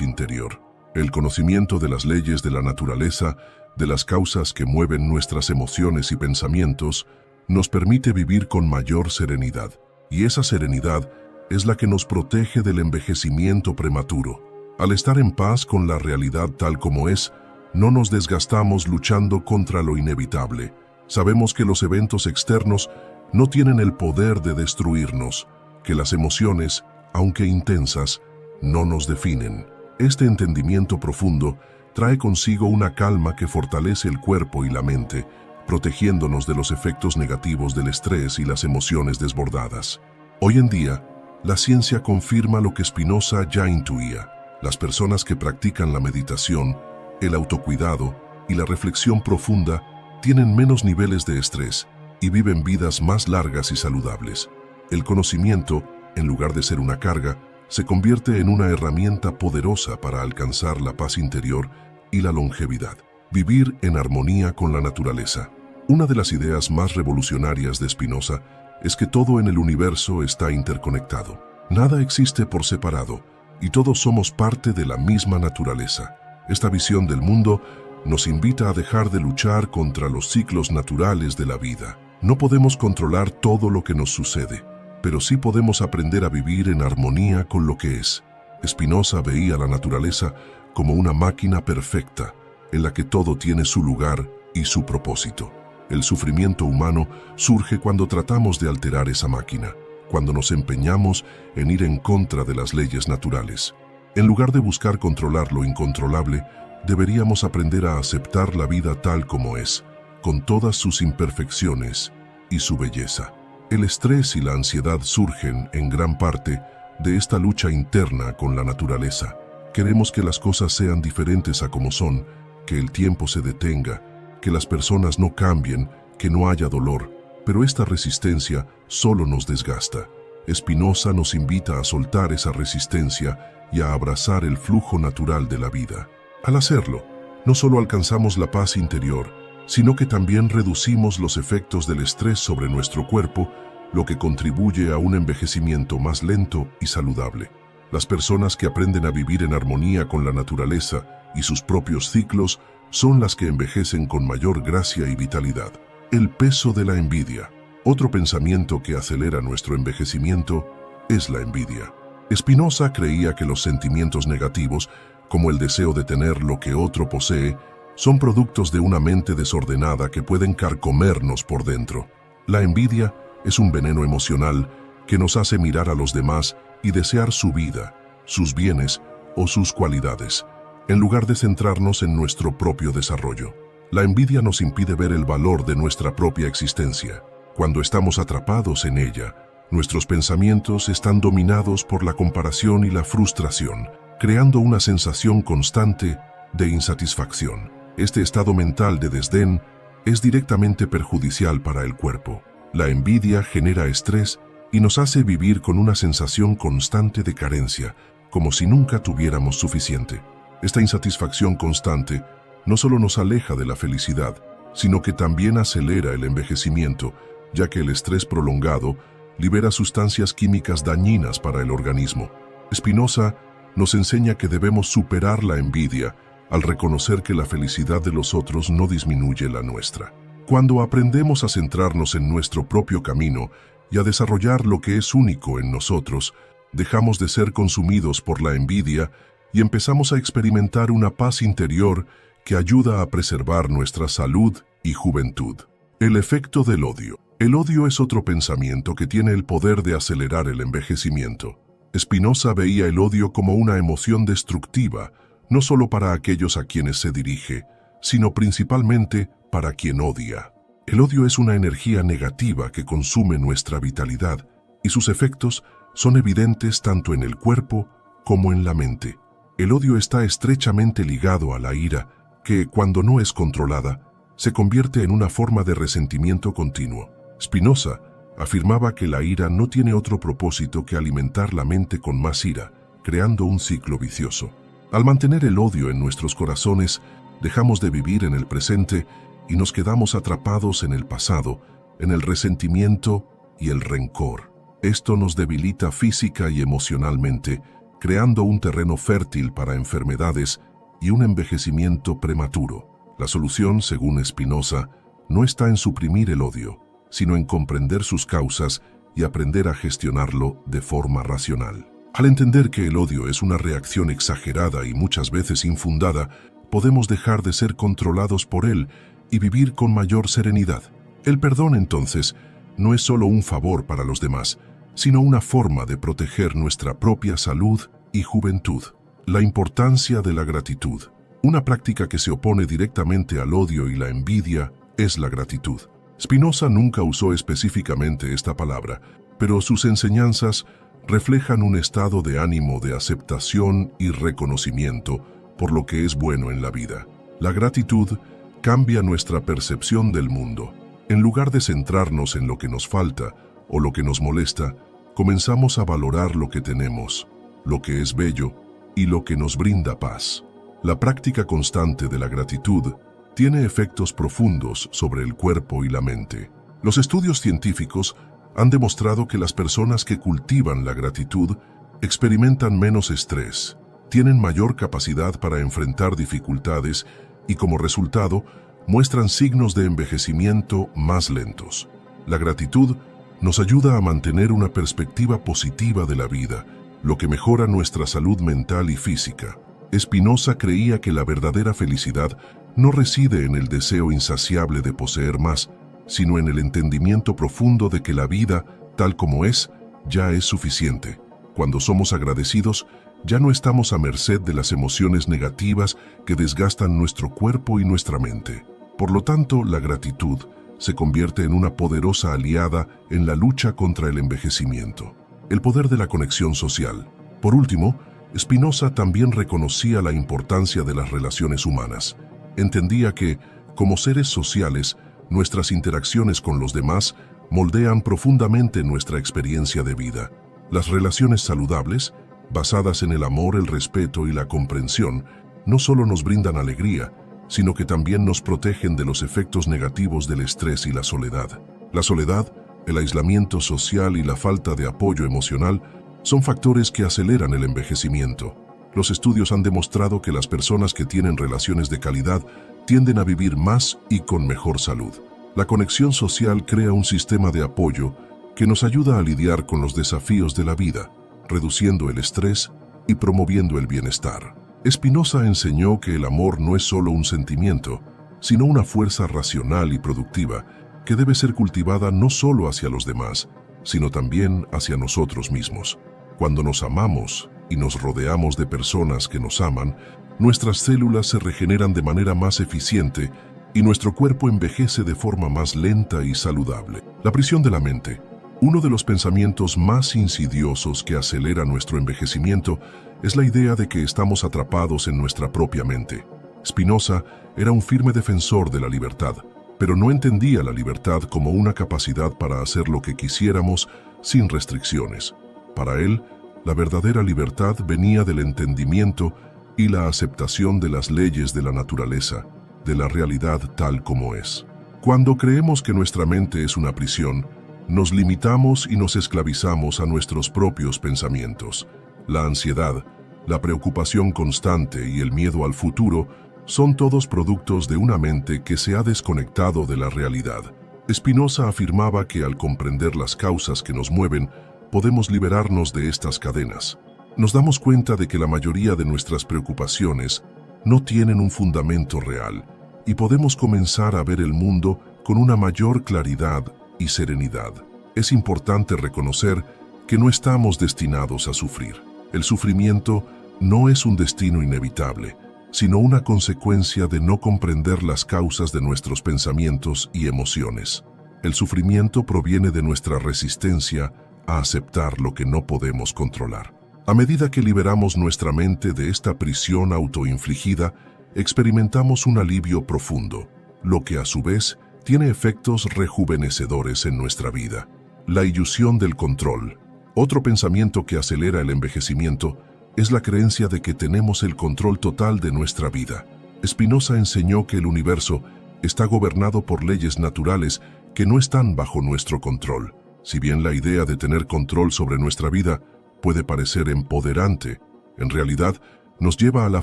interior. El conocimiento de las leyes de la naturaleza, de las causas que mueven nuestras emociones y pensamientos, nos permite vivir con mayor serenidad. Y esa serenidad es la que nos protege del envejecimiento prematuro. Al estar en paz con la realidad tal como es, no nos desgastamos luchando contra lo inevitable. Sabemos que los eventos externos no tienen el poder de destruirnos, que las emociones, aunque intensas, no nos definen. Este entendimiento profundo trae consigo una calma que fortalece el cuerpo y la mente, protegiéndonos de los efectos negativos del estrés y las emociones desbordadas. Hoy en día, la ciencia confirma lo que Spinoza ya intuía. Las personas que practican la meditación, el autocuidado y la reflexión profunda tienen menos niveles de estrés y viven vidas más largas y saludables. El conocimiento, en lugar de ser una carga, se convierte en una herramienta poderosa para alcanzar la paz interior y la longevidad. Vivir en armonía con la naturaleza. Una de las ideas más revolucionarias de Spinoza es que todo en el universo está interconectado. Nada existe por separado y todos somos parte de la misma naturaleza. Esta visión del mundo nos invita a dejar de luchar contra los ciclos naturales de la vida. No podemos controlar todo lo que nos sucede, pero sí podemos aprender a vivir en armonía con lo que es. Spinoza veía la naturaleza como una máquina perfecta, en la que todo tiene su lugar y su propósito. El sufrimiento humano surge cuando tratamos de alterar esa máquina, cuando nos empeñamos en ir en contra de las leyes naturales. En lugar de buscar controlar lo incontrolable, deberíamos aprender a aceptar la vida tal como es, con todas sus imperfecciones y su belleza. El estrés y la ansiedad surgen, en gran parte, de esta lucha interna con la naturaleza. Queremos que las cosas sean diferentes a como son, que el tiempo se detenga, que las personas no cambien, que no haya dolor, pero esta resistencia solo nos desgasta. Spinoza nos invita a soltar esa resistencia y a abrazar el flujo natural de la vida. Al hacerlo, no solo alcanzamos la paz interior, sino que también reducimos los efectos del estrés sobre nuestro cuerpo, lo que contribuye a un envejecimiento más lento y saludable. Las personas que aprenden a vivir en armonía con la naturaleza y sus propios ciclos son las que envejecen con mayor gracia y vitalidad. El peso de la envidia. Otro pensamiento que acelera nuestro envejecimiento es la envidia. Spinoza creía que los sentimientos negativos, como el deseo de tener lo que otro posee, son productos de una mente desordenada que pueden carcomernos por dentro. La envidia es un veneno emocional que nos hace mirar a los demás y desear su vida, sus bienes o sus cualidades, en lugar de centrarnos en nuestro propio desarrollo. La envidia nos impide ver el valor de nuestra propia existencia. Cuando estamos atrapados en ella, nuestros pensamientos están dominados por la comparación y la frustración, creando una sensación constante de insatisfacción. Este estado mental de desdén es directamente perjudicial para el cuerpo. La envidia genera estrés y nos hace vivir con una sensación constante de carencia, como si nunca tuviéramos suficiente. Esta insatisfacción constante no solo nos aleja de la felicidad, sino que también acelera el envejecimiento, ya que el estrés prolongado libera sustancias químicas dañinas para el organismo. Spinoza nos enseña que debemos superar la envidia al reconocer que la felicidad de los otros no disminuye la nuestra. Cuando aprendemos a centrarnos en nuestro propio camino y a desarrollar lo que es único en nosotros, dejamos de ser consumidos por la envidia y empezamos a experimentar una paz interior que ayuda a preservar nuestra salud y juventud. El efecto del odio. El odio es otro pensamiento que tiene el poder de acelerar el envejecimiento. Spinoza veía el odio como una emoción destructiva, no solo para aquellos a quienes se dirige, sino principalmente para quien odia. El odio es una energía negativa que consume nuestra vitalidad y sus efectos son evidentes tanto en el cuerpo como en la mente. El odio está estrechamente ligado a la ira, que, cuando no es controlada, se convierte en una forma de resentimiento continuo. Spinoza afirmaba que la ira no tiene otro propósito que alimentar la mente con más ira, creando un ciclo vicioso. Al mantener el odio en nuestros corazones, dejamos de vivir en el presente y nos quedamos atrapados en el pasado, en el resentimiento y el rencor. Esto nos debilita física y emocionalmente, creando un terreno fértil para enfermedades y un envejecimiento prematuro. La solución, según Spinoza, no está en suprimir el odio, sino en comprender sus causas y aprender a gestionarlo de forma racional. Al entender que el odio es una reacción exagerada y muchas veces infundada, podemos dejar de ser controlados por él y vivir con mayor serenidad. El perdón, entonces, no es solo un favor para los demás, sino una forma de proteger nuestra propia salud y juventud. La importancia de la gratitud. Una práctica que se opone directamente al odio y la envidia es la gratitud. Spinoza nunca usó específicamente esta palabra, pero sus enseñanzas reflejan un estado de ánimo de aceptación y reconocimiento por lo que es bueno en la vida. La gratitud cambia nuestra percepción del mundo. En lugar de centrarnos en lo que nos falta o lo que nos molesta, comenzamos a valorar lo que tenemos, lo que es bello y lo que nos brinda paz. La práctica constante de la gratitud tiene efectos profundos sobre el cuerpo y la mente. Los estudios científicos han demostrado que las personas que cultivan la gratitud experimentan menos estrés, tienen mayor capacidad para enfrentar dificultades y, como resultado, muestran signos de envejecimiento más lentos. La gratitud nos ayuda a mantener una perspectiva positiva de la vida, lo que mejora nuestra salud mental y física. Spinoza creía que la verdadera felicidad no reside en el deseo insaciable de poseer más, sino en el entendimiento profundo de que la vida, tal como es, ya es suficiente. Cuando somos agradecidos, ya no estamos a merced de las emociones negativas que desgastan nuestro cuerpo y nuestra mente. Por lo tanto, la gratitud se convierte en una poderosa aliada en la lucha contra el envejecimiento. El poder de la conexión social. Por último, Spinoza también reconocía la importancia de las relaciones humanas. Entendía que, como seres sociales, nuestras interacciones con los demás moldean profundamente nuestra experiencia de vida. Las relaciones saludables, basadas en el amor, el respeto y la comprensión, no solo nos brindan alegría, sino que también nos protegen de los efectos negativos del estrés y la soledad. La soledad, el aislamiento social y la falta de apoyo emocional son factores que aceleran el envejecimiento. Los estudios han demostrado que las personas que tienen relaciones de calidad tienden a vivir más y con mejor salud. La conexión social crea un sistema de apoyo que nos ayuda a lidiar con los desafíos de la vida, reduciendo el estrés y promoviendo el bienestar. Spinoza enseñó que el amor no es solo un sentimiento, sino una fuerza racional y productiva que debe ser cultivada no solo hacia los demás, sino también hacia nosotros mismos. Cuando nos amamos y nos rodeamos de personas que nos aman, nuestras células se regeneran de manera más eficiente y nuestro cuerpo envejece de forma más lenta y saludable. La prisión de la mente. Uno de los pensamientos más insidiosos que acelera nuestro envejecimiento es la idea de que estamos atrapados en nuestra propia mente. Spinoza era un firme defensor de la libertad, pero no entendía la libertad como una capacidad para hacer lo que quisiéramos sin restricciones. Para él, la verdadera libertad venía del entendimiento y la aceptación de las leyes de la naturaleza, de la realidad tal como es. Cuando creemos que nuestra mente es una prisión, nos limitamos y nos esclavizamos a nuestros propios pensamientos. La ansiedad, la preocupación constante y el miedo al futuro son todos productos de una mente que se ha desconectado de la realidad. Spinoza afirmaba que al comprender las causas que nos mueven, podemos liberarnos de estas cadenas. Nos damos cuenta de que la mayoría de nuestras preocupaciones no tienen un fundamento real y podemos comenzar a ver el mundo con una mayor claridad y serenidad. Es importante reconocer que no estamos destinados a sufrir. El sufrimiento no es un destino inevitable, sino una consecuencia de no comprender las causas de nuestros pensamientos y emociones. El sufrimiento proviene de nuestra resistencia a aceptar lo que no podemos controlar. A medida que liberamos nuestra mente de esta prisión autoinfligida, experimentamos un alivio profundo, lo que a su vez tiene efectos rejuvenecedores en nuestra vida. La ilusión del control. Otro pensamiento que acelera el envejecimiento es la creencia de que tenemos el control total de nuestra vida. Spinoza enseñó que el universo está gobernado por leyes naturales que no están bajo nuestro control. Si bien la idea de tener control sobre nuestra vida puede parecer empoderante, en realidad nos lleva a la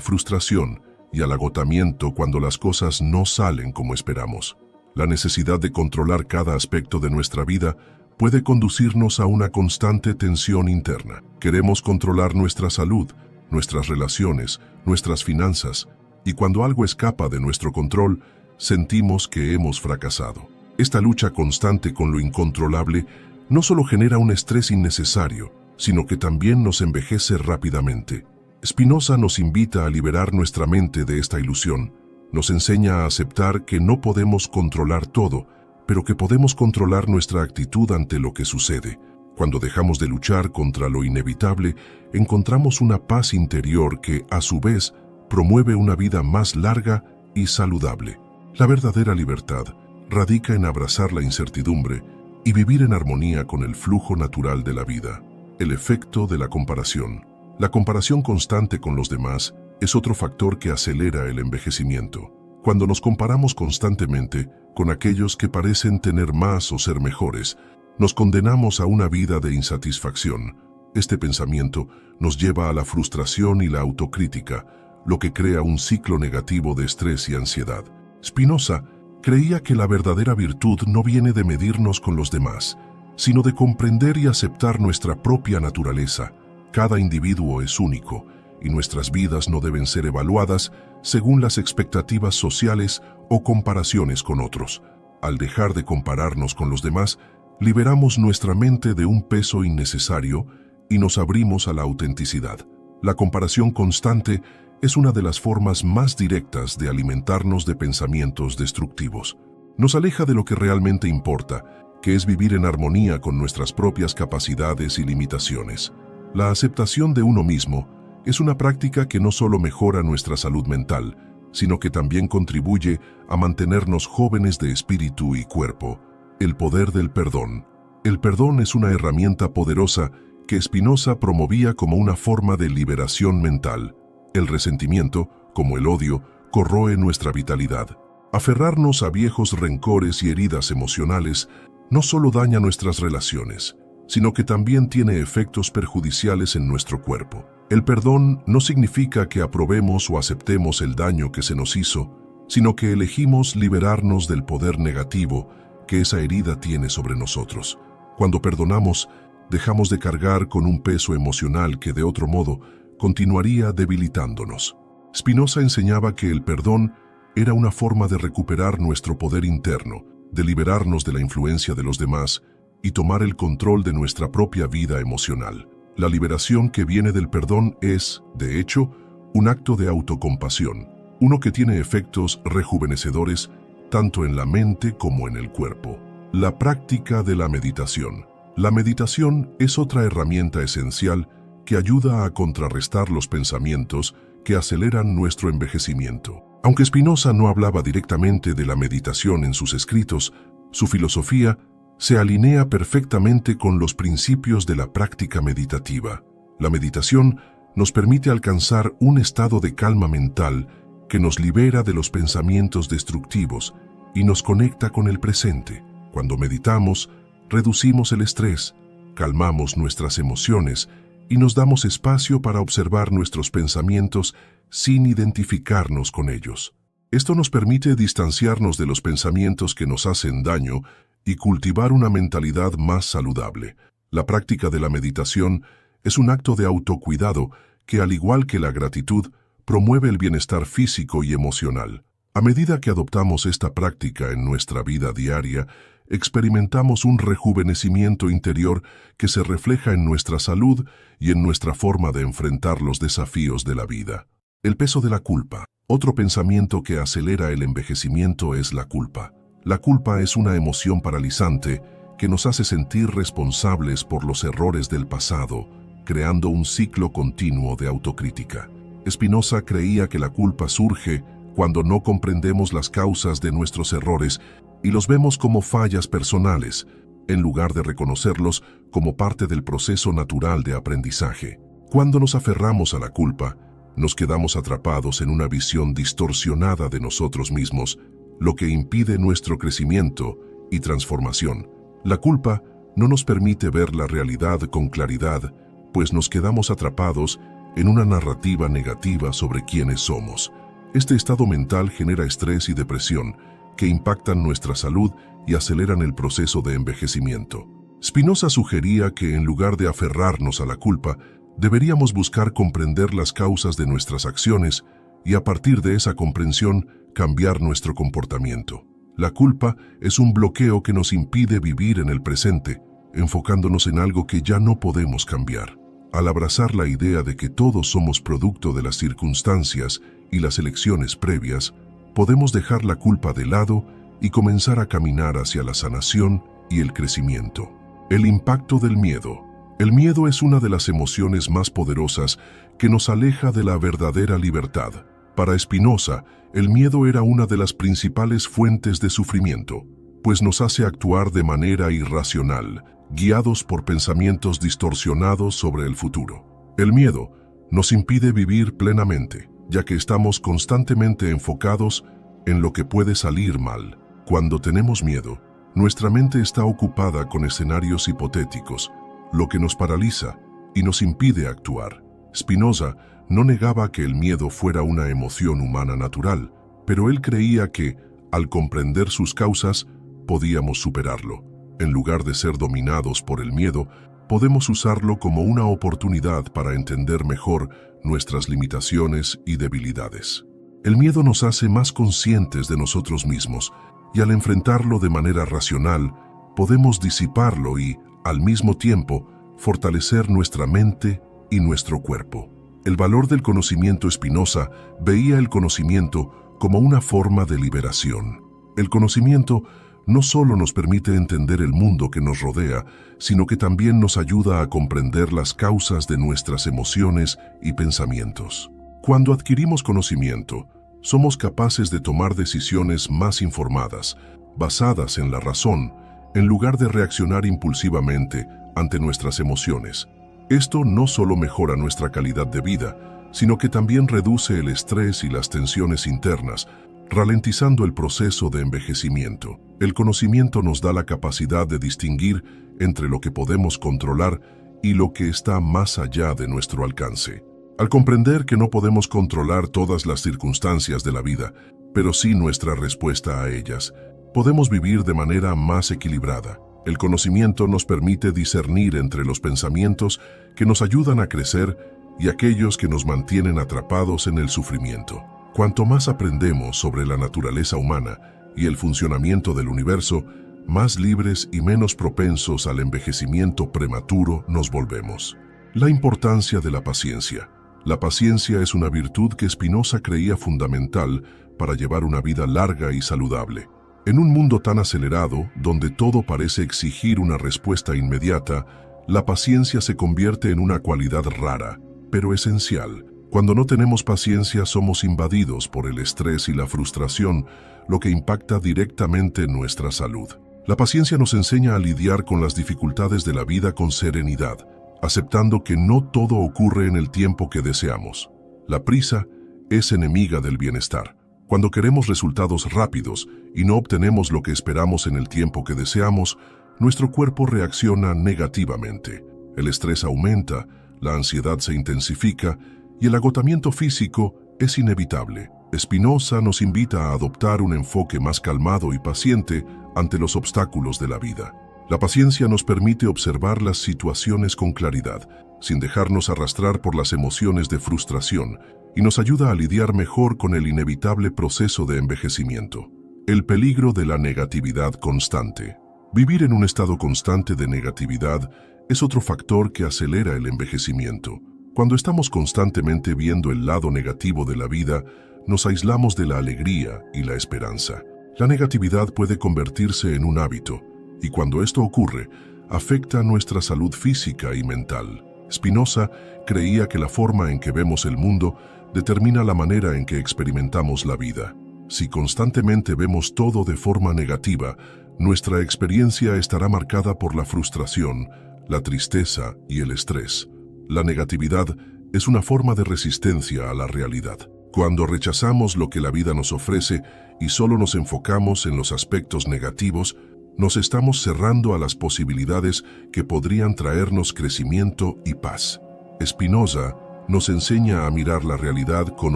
frustración y al agotamiento cuando las cosas no salen como esperamos. La necesidad de controlar cada aspecto de nuestra vida puede conducirnos a una constante tensión interna. Queremos controlar nuestra salud, nuestras relaciones, nuestras finanzas, y cuando algo escapa de nuestro control, sentimos que hemos fracasado. Esta lucha constante con lo incontrolable no solo genera un estrés innecesario, sino que también nos envejece rápidamente. Spinoza nos invita a liberar nuestra mente de esta ilusión. Nos enseña a aceptar que no podemos controlar todo, pero que podemos controlar nuestra actitud ante lo que sucede. Cuando dejamos de luchar contra lo inevitable, encontramos una paz interior que, a su vez, promueve una vida más larga y saludable. La verdadera libertad radica en abrazar la incertidumbre y vivir en armonía con el flujo natural de la vida. El efecto de la comparación. La comparación constante con los demás es otro factor que acelera el envejecimiento. Cuando nos comparamos constantemente con aquellos que parecen tener más o ser mejores, nos condenamos a una vida de insatisfacción. Este pensamiento nos lleva a la frustración y la autocrítica, lo que crea un ciclo negativo de estrés y ansiedad. Spinoza creía que la verdadera virtud no viene de medirnos con los demás, sino de comprender y aceptar nuestra propia naturaleza. Cada individuo es único, y nuestras vidas no deben ser evaluadas según las expectativas sociales o comparaciones con otros. Al dejar de compararnos con los demás, liberamos nuestra mente de un peso innecesario y nos abrimos a la autenticidad. La comparación constante es una de las formas más directas de alimentarnos de pensamientos destructivos. Nos aleja de lo que realmente importa, que es vivir en armonía con nuestras propias capacidades y limitaciones. La aceptación de uno mismo es una práctica que no solo mejora nuestra salud mental, sino que también contribuye a mantenernos jóvenes de espíritu y cuerpo. El poder del perdón. El perdón es una herramienta poderosa que Spinoza promovía como una forma de liberación mental. El resentimiento, como el odio, corroe nuestra vitalidad. Aferrarnos a viejos rencores y heridas emocionales no solo daña nuestras relaciones, sino que también tiene efectos perjudiciales en nuestro cuerpo. El perdón no significa que aprobemos o aceptemos el daño que se nos hizo, sino que elegimos liberarnos del poder negativo que esa herida tiene sobre nosotros. Cuando perdonamos, dejamos de cargar con un peso emocional que de otro modo continuaría debilitándonos. Spinoza enseñaba que el perdón era una forma de recuperar nuestro poder interno, de liberarnos de la influencia de los demás y tomar el control de nuestra propia vida emocional. La liberación que viene del perdón es, de hecho, un acto de autocompasión, uno que tiene efectos rejuvenecedores tanto en la mente como en el cuerpo. La práctica de la meditación. La meditación es otra herramienta esencial que ayuda a contrarrestar los pensamientos que aceleran nuestro envejecimiento. Aunque Spinoza no hablaba directamente de la meditación en sus escritos, su filosofía se alinea perfectamente con los principios de la práctica meditativa. La meditación nos permite alcanzar un estado de calma mental que nos libera de los pensamientos destructivos y nos conecta con el presente. Cuando meditamos, reducimos el estrés, calmamos nuestras emociones y nos damos espacio para observar nuestros pensamientos sin identificarnos con ellos. Esto nos permite distanciarnos de los pensamientos que nos hacen daño y cultivar una mentalidad más saludable. La práctica de la meditación es un acto de autocuidado que, al igual que la gratitud, promueve el bienestar físico y emocional. A medida que adoptamos esta práctica en nuestra vida diaria, experimentamos un rejuvenecimiento interior que se refleja en nuestra salud y en nuestra forma de enfrentar los desafíos de la vida. El peso de la culpa. Otro pensamiento que acelera el envejecimiento es la culpa. La culpa es una emoción paralizante que nos hace sentir responsables por los errores del pasado, creando un ciclo continuo de autocrítica. Spinoza creía que la culpa surge cuando no comprendemos las causas de nuestros errores y los vemos como fallas personales, en lugar de reconocerlos como parte del proceso natural de aprendizaje. Cuando nos aferramos a la culpa, nos quedamos atrapados en una visión distorsionada de nosotros mismos, lo que impide nuestro crecimiento y transformación. La culpa no nos permite ver la realidad con claridad, pues nos quedamos atrapados en una narrativa negativa sobre quiénes somos. Este estado mental genera estrés y depresión, que impactan nuestra salud y aceleran el proceso de envejecimiento. Spinoza sugería que, en lugar de aferrarnos a la culpa, deberíamos buscar comprender las causas de nuestras acciones y, a partir de esa comprensión, cambiar nuestro comportamiento. La culpa es un bloqueo que nos impide vivir en el presente, enfocándonos en algo que ya no podemos cambiar. Al abrazar la idea de que todos somos producto de las circunstancias y las elecciones previas, podemos dejar la culpa de lado y comenzar a caminar hacia la sanación y el crecimiento. El impacto del miedo. El miedo es una de las emociones más poderosas que nos aleja de la verdadera libertad. Para Spinoza, el miedo era una de las principales fuentes de sufrimiento, pues nos hace actuar de manera irracional, guiados por pensamientos distorsionados sobre el futuro. El miedo nos impide vivir plenamente, ya que estamos constantemente enfocados en lo que puede salir mal. Cuando tenemos miedo, nuestra mente está ocupada con escenarios hipotéticos, lo que nos paraliza y nos impide actuar. Spinoza no negaba que el miedo fuera una emoción humana natural, pero él creía que, al comprender sus causas, podíamos superarlo. En lugar de ser dominados por el miedo, podemos usarlo como una oportunidad para entender mejor nuestras limitaciones y debilidades. El miedo nos hace más conscientes de nosotros mismos, y al enfrentarlo de manera racional, podemos disiparlo y, al mismo tiempo, fortalecer nuestra mente y nuestro cuerpo. El valor del conocimiento. Spinoza veía el conocimiento como una forma de liberación. El conocimiento no solo nos permite entender el mundo que nos rodea, sino que también nos ayuda a comprender las causas de nuestras emociones y pensamientos. Cuando adquirimos conocimiento, somos capaces de tomar decisiones más informadas, basadas en la razón, en lugar de reaccionar impulsivamente ante nuestras emociones. Esto no solo mejora nuestra calidad de vida, sino que también reduce el estrés y las tensiones internas, ralentizando el proceso de envejecimiento. El conocimiento nos da la capacidad de distinguir entre lo que podemos controlar y lo que está más allá de nuestro alcance. Al comprender que no podemos controlar todas las circunstancias de la vida, pero sí nuestra respuesta a ellas, podemos vivir de manera más equilibrada. El conocimiento nos permite discernir entre los pensamientos que nos ayudan a crecer y aquellos que nos mantienen atrapados en el sufrimiento. Cuanto más aprendemos sobre la naturaleza humana y el funcionamiento del universo, más libres y menos propensos al envejecimiento prematuro nos volvemos. La importancia de la paciencia. La paciencia es una virtud que Spinoza creía fundamental para llevar una vida larga y saludable. En un mundo tan acelerado, donde todo parece exigir una respuesta inmediata, la paciencia se convierte en una cualidad rara, pero esencial. Cuando no tenemos paciencia, somos invadidos por el estrés y la frustración, lo que impacta directamente en nuestra salud. La paciencia nos enseña a lidiar con las dificultades de la vida con serenidad, aceptando que no todo ocurre en el tiempo que deseamos. La prisa es enemiga del bienestar. Cuando queremos resultados rápidos y no obtenemos lo que esperamos en el tiempo que deseamos, nuestro cuerpo reacciona negativamente. El estrés aumenta, la ansiedad se intensifica y el agotamiento físico es inevitable. Spinoza nos invita a adoptar un enfoque más calmado y paciente ante los obstáculos de la vida. La paciencia nos permite observar las situaciones con claridad, sin dejarnos arrastrar por las emociones de frustración, y nos ayuda a lidiar mejor con el inevitable proceso de envejecimiento. El peligro de la negatividad constante. Vivir en un estado constante de negatividad es otro factor que acelera el envejecimiento. Cuando estamos constantemente viendo el lado negativo de la vida, nos aislamos de la alegría y la esperanza. La negatividad puede convertirse en un hábito, y cuando esto ocurre, afecta nuestra salud física y mental. Spinoza creía que la forma en que vemos el mundo determina la manera en que experimentamos la vida. Si constantemente vemos todo de forma negativa, nuestra experiencia estará marcada por la frustración, la tristeza y el estrés. La negatividad es una forma de resistencia a la realidad. Cuando rechazamos lo que la vida nos ofrece y solo nos enfocamos en los aspectos negativos, nos estamos cerrando a las posibilidades que podrían traernos crecimiento y paz. Spinoza nos enseña a mirar la realidad con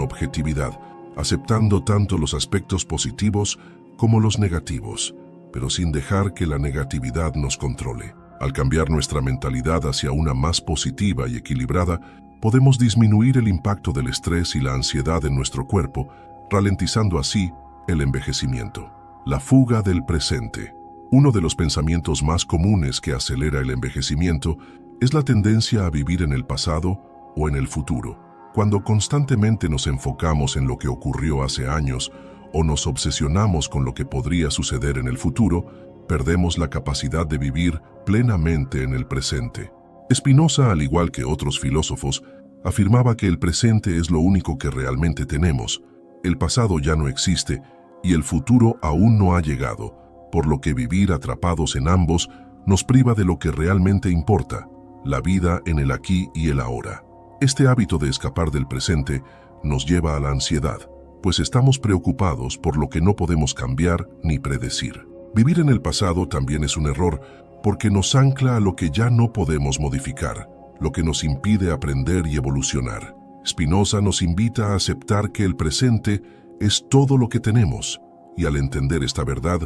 objetividad, aceptando tanto los aspectos positivos como los negativos, pero sin dejar que la negatividad nos controle. Al cambiar nuestra mentalidad hacia una más positiva y equilibrada, podemos disminuir el impacto del estrés y la ansiedad en nuestro cuerpo, ralentizando así el envejecimiento. La fuga del presente. Uno de los pensamientos más comunes que acelera el envejecimiento es la tendencia a vivir en el pasado o en el futuro. Cuando constantemente nos enfocamos en lo que ocurrió hace años o nos obsesionamos con lo que podría suceder en el futuro, perdemos la capacidad de vivir plenamente en el presente. Spinoza, al igual que otros filósofos, afirmaba que el presente es lo único que realmente tenemos. El pasado ya no existe y el futuro aún no ha llegado, por lo que vivir atrapados en ambos nos priva de lo que realmente importa, la vida en el aquí y el ahora. Este hábito de escapar del presente nos lleva a la ansiedad, pues estamos preocupados por lo que no podemos cambiar ni predecir. Vivir en el pasado también es un error, porque nos ancla a lo que ya no podemos modificar, lo que nos impide aprender y evolucionar. Spinoza nos invita a aceptar que el presente es todo lo que tenemos, y al entender esta verdad,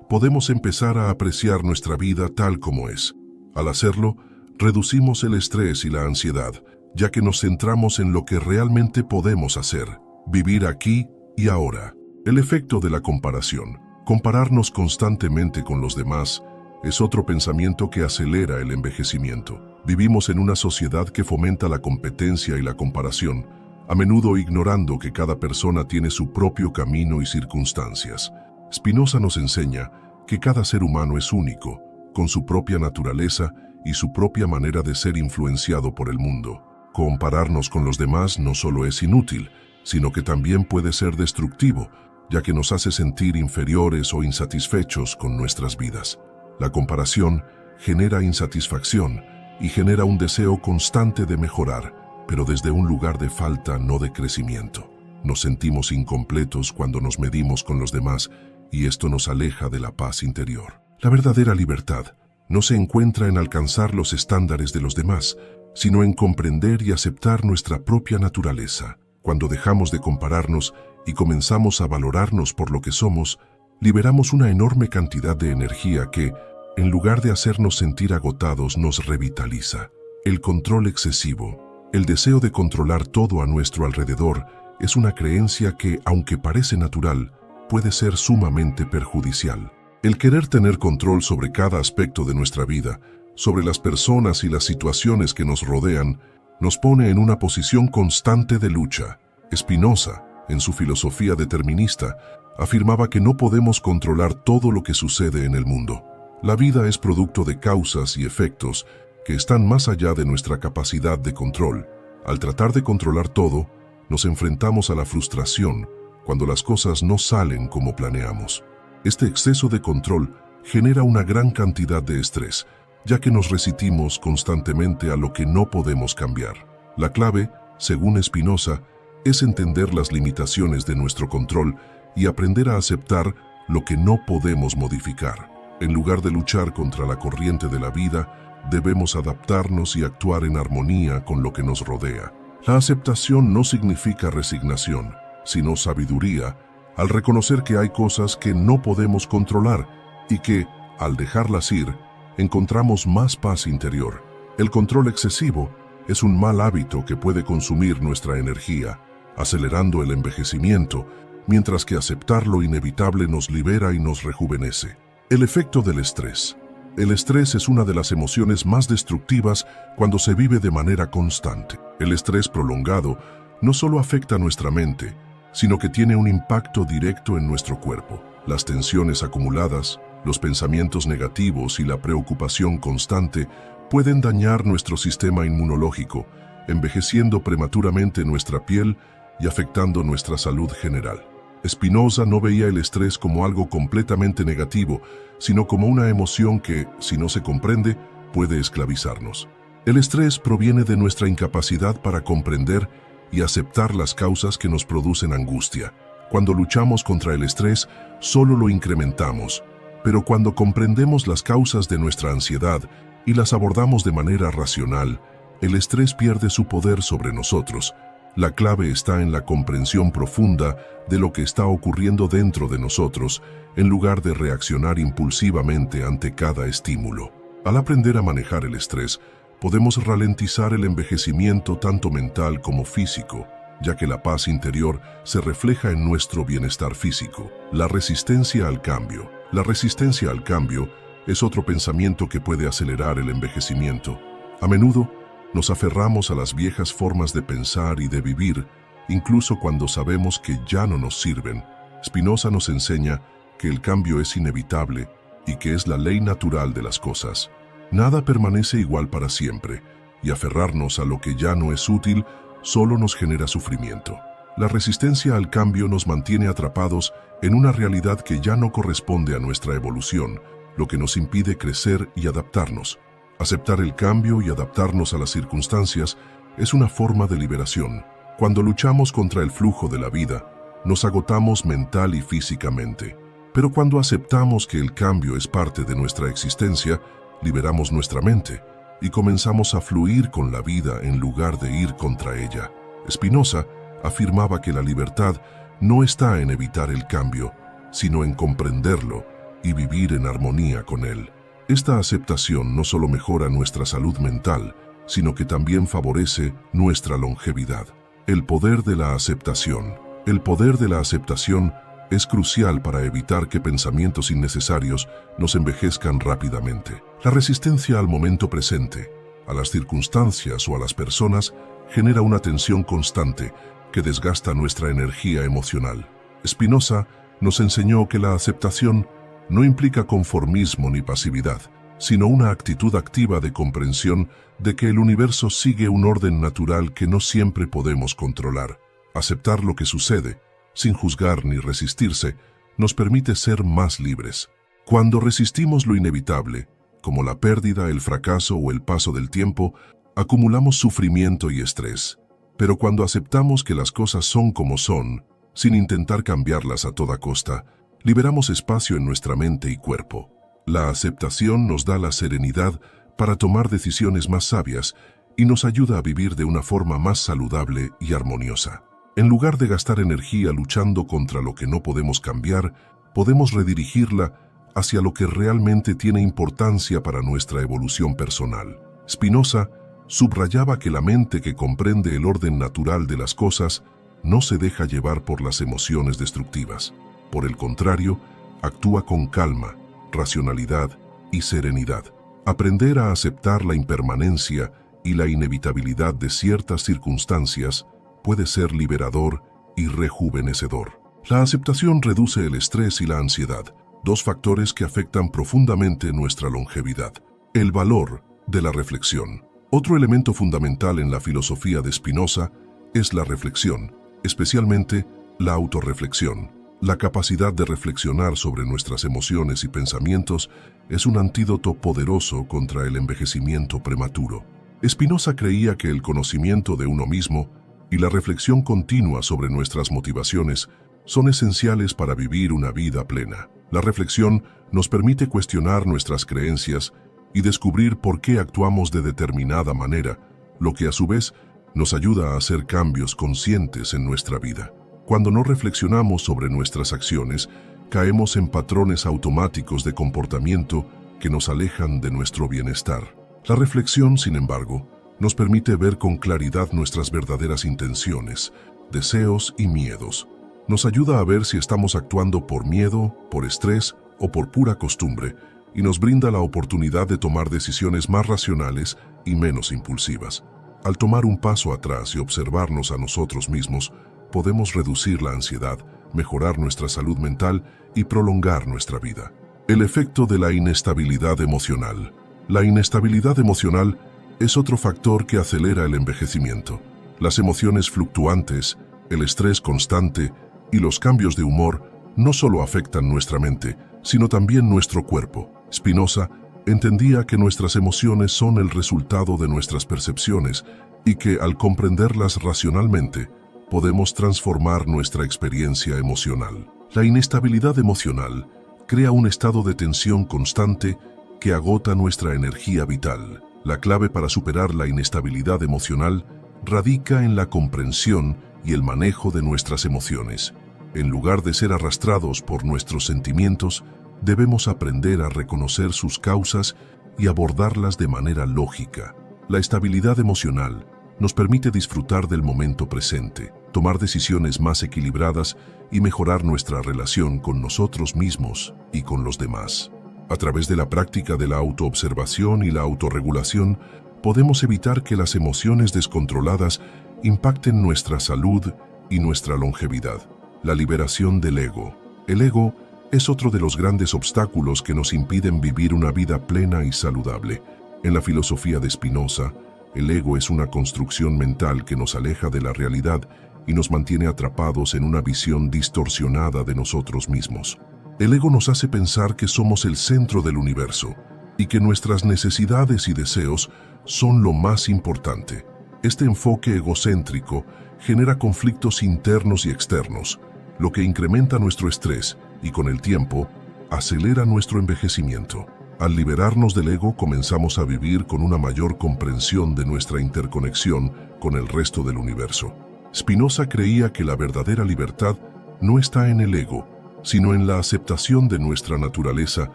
podemos empezar a apreciar nuestra vida tal como es. Al hacerlo, reducimos el estrés y la ansiedad, ya que nos centramos en lo que realmente podemos hacer, vivir aquí y ahora. El efecto de la comparación. Compararnos constantemente con los demás es otro pensamiento que acelera el envejecimiento. Vivimos en una sociedad que fomenta la competencia y la comparación, a menudo ignorando que cada persona tiene su propio camino y circunstancias. Spinoza nos enseña que cada ser humano es único, con su propia naturaleza y su propia manera de ser influenciado por el mundo. Compararnos con los demás no solo es inútil, sino que también puede ser destructivo, ya que nos hace sentir inferiores o insatisfechos con nuestras vidas. La comparación genera insatisfacción y genera un deseo constante de mejorar, pero desde un lugar de falta, no de crecimiento. Nos sentimos incompletos cuando nos medimos con los demás y esto nos aleja de la paz interior. La verdadera libertad no se encuentra en alcanzar los estándares de los demás, sino en comprender y aceptar nuestra propia naturaleza. Cuando dejamos de compararnos y comenzamos a valorarnos por lo que somos, liberamos una enorme cantidad de energía que, en lugar de hacernos sentir agotados, nos revitaliza. El control excesivo, el deseo de controlar todo a nuestro alrededor, es una creencia que, aunque parece natural, puede ser sumamente perjudicial. El querer tener control sobre cada aspecto de nuestra vida, sobre las personas y las situaciones que nos rodean, nos pone en una posición constante de lucha. Spinoza, en su filosofía determinista, afirmaba que no podemos controlar todo lo que sucede en el mundo. La vida es producto de causas y efectos que están más allá de nuestra capacidad de control. Al tratar de controlar todo, nos enfrentamos a la frustración cuando las cosas no salen como planeamos. Este exceso de control genera una gran cantidad de estrés, ya que nos resistimos constantemente a lo que no podemos cambiar. La clave, según Spinoza, es entender las limitaciones de nuestro control y aprender a aceptar lo que no podemos modificar. En lugar de luchar contra la corriente de la vida, debemos adaptarnos y actuar en armonía con lo que nos rodea. La aceptación no significa resignación, sino sabiduría, al reconocer que hay cosas que no podemos controlar y que, al dejarlas ir, encontramos más paz interior. El control excesivo es un mal hábito que puede consumir nuestra energía, acelerando el envejecimiento, mientras que aceptar lo inevitable nos libera y nos rejuvenece. El efecto del estrés. El estrés es una de las emociones más destructivas cuando se vive de manera constante. El estrés prolongado no solo afecta nuestra mente, sino que tiene un impacto directo en nuestro cuerpo. Las tensiones acumuladas, los pensamientos negativos y la preocupación constante pueden dañar nuestro sistema inmunológico, envejeciendo prematuramente nuestra piel y afectando nuestra salud general. Spinoza no veía el estrés como algo completamente negativo, sino como una emoción que, si no se comprende, puede esclavizarnos. El estrés proviene de nuestra incapacidad para comprender y aceptar las causas que nos producen angustia. Cuando luchamos contra el estrés, solo lo incrementamos, pero cuando comprendemos las causas de nuestra ansiedad y las abordamos de manera racional, el estrés pierde su poder sobre nosotros. La clave está en la comprensión profunda de lo que está ocurriendo dentro de nosotros, en lugar de reaccionar impulsivamente ante cada estímulo. Al aprender a manejar el estrés, podemos ralentizar el envejecimiento tanto mental como físico, ya que la paz interior se refleja en nuestro bienestar físico. La resistencia al cambio. La resistencia al cambio es otro pensamiento que puede acelerar el envejecimiento. A menudo, nos aferramos a las viejas formas de pensar y de vivir, incluso cuando sabemos que ya no nos sirven. Spinoza nos enseña que el cambio es inevitable y que es la ley natural de las cosas. Nada permanece igual para siempre, y aferrarnos a lo que ya no es útil solo nos genera sufrimiento. La resistencia al cambio nos mantiene atrapados en una realidad que ya no corresponde a nuestra evolución, lo que nos impide crecer y adaptarnos. Aceptar el cambio y adaptarnos a las circunstancias es una forma de liberación. Cuando luchamos contra el flujo de la vida, nos agotamos mental y físicamente. Pero cuando aceptamos que el cambio es parte de nuestra existencia, liberamos nuestra mente y comenzamos a fluir con la vida en lugar de ir contra ella. Spinoza afirmaba que la libertad no está en evitar el cambio, sino en comprenderlo y vivir en armonía con él. Esta aceptación no solo mejora nuestra salud mental, sino que también favorece nuestra longevidad. El poder de la aceptación. El poder de la aceptación es crucial para evitar que pensamientos innecesarios nos envejezcan rápidamente. La resistencia al momento presente, a las circunstancias o a las personas, genera una tensión constante que desgasta nuestra energía emocional. Spinoza nos enseñó que la aceptación no implica conformismo ni pasividad, sino una actitud activa de comprensión de que el universo sigue un orden natural que no siempre podemos controlar. Aceptar lo que sucede, sin juzgar ni resistirse, nos permite ser más libres. Cuando resistimos lo inevitable, como la pérdida, el fracaso o el paso del tiempo, acumulamos sufrimiento y estrés. Pero cuando aceptamos que las cosas son como son, sin intentar cambiarlas a toda costa, liberamos espacio en nuestra mente y cuerpo. La aceptación nos da la serenidad para tomar decisiones más sabias y nos ayuda a vivir de una forma más saludable y armoniosa. En lugar de gastar energía luchando contra lo que no podemos cambiar, podemos redirigirla hacia lo que realmente tiene importancia para nuestra evolución personal. Spinoza subrayaba que la mente que comprende el orden natural de las cosas no se deja llevar por las emociones destructivas. Por el contrario, actúa con calma, racionalidad y serenidad. Aprender a aceptar la impermanencia y la inevitabilidad de ciertas circunstancias puede ser liberador y rejuvenecedor. La aceptación reduce el estrés y la ansiedad, dos factores que afectan profundamente nuestra longevidad. El valor de la reflexión. Otro elemento fundamental en la filosofía de Spinoza es la reflexión, especialmente la autorreflexión. La capacidad de reflexionar sobre nuestras emociones y pensamientos es un antídoto poderoso contra el envejecimiento prematuro. Spinoza creía que el conocimiento de uno mismo y la reflexión continua sobre nuestras motivaciones son esenciales para vivir una vida plena. La reflexión nos permite cuestionar nuestras creencias y descubrir por qué actuamos de determinada manera, lo que a su vez nos ayuda a hacer cambios conscientes en nuestra vida. Cuando no reflexionamos sobre nuestras acciones, caemos en patrones automáticos de comportamiento que nos alejan de nuestro bienestar. La reflexión, sin embargo, nos permite ver con claridad nuestras verdaderas intenciones, deseos y miedos. Nos ayuda a ver si estamos actuando por miedo, por estrés o por pura costumbre, y nos brinda la oportunidad de tomar decisiones más racionales y menos impulsivas. Al tomar un paso atrás y observarnos a nosotros mismos, podemos reducir la ansiedad, mejorar nuestra salud mental y prolongar nuestra vida. El efecto de la inestabilidad emocional. La inestabilidad emocional es otro factor que acelera el envejecimiento. Las emociones fluctuantes, el estrés constante y los cambios de humor no solo afectan nuestra mente, sino también nuestro cuerpo. Spinoza entendía que nuestras emociones son el resultado de nuestras percepciones y que, al comprenderlas racionalmente, podemos transformar nuestra experiencia emocional. La inestabilidad emocional crea un estado de tensión constante que agota nuestra energía vital. La clave para superar la inestabilidad emocional radica en la comprensión y el manejo de nuestras emociones. En lugar de ser arrastrados por nuestros sentimientos, debemos aprender a reconocer sus causas y abordarlas de manera lógica. La estabilidad emocional nos permite disfrutar del momento presente, tomar decisiones más equilibradas y mejorar nuestra relación con nosotros mismos y con los demás. A través de la práctica de la autoobservación y la autorregulación, podemos evitar que las emociones descontroladas impacten nuestra salud y nuestra longevidad. La liberación del ego. El ego es otro de los grandes obstáculos que nos impiden vivir una vida plena y saludable. En la filosofía de Spinoza, el ego es una construcción mental que nos aleja de la realidad y nos mantiene atrapados en una visión distorsionada de nosotros mismos. El ego nos hace pensar que somos el centro del universo y que nuestras necesidades y deseos son lo más importante. Este enfoque egocéntrico genera conflictos internos y externos, lo que incrementa nuestro estrés y, con el tiempo, acelera nuestro envejecimiento. Al liberarnos del ego, comenzamos a vivir con una mayor comprensión de nuestra interconexión con el resto del universo. Spinoza creía que la verdadera libertad no está en el ego, sino en la aceptación de nuestra naturaleza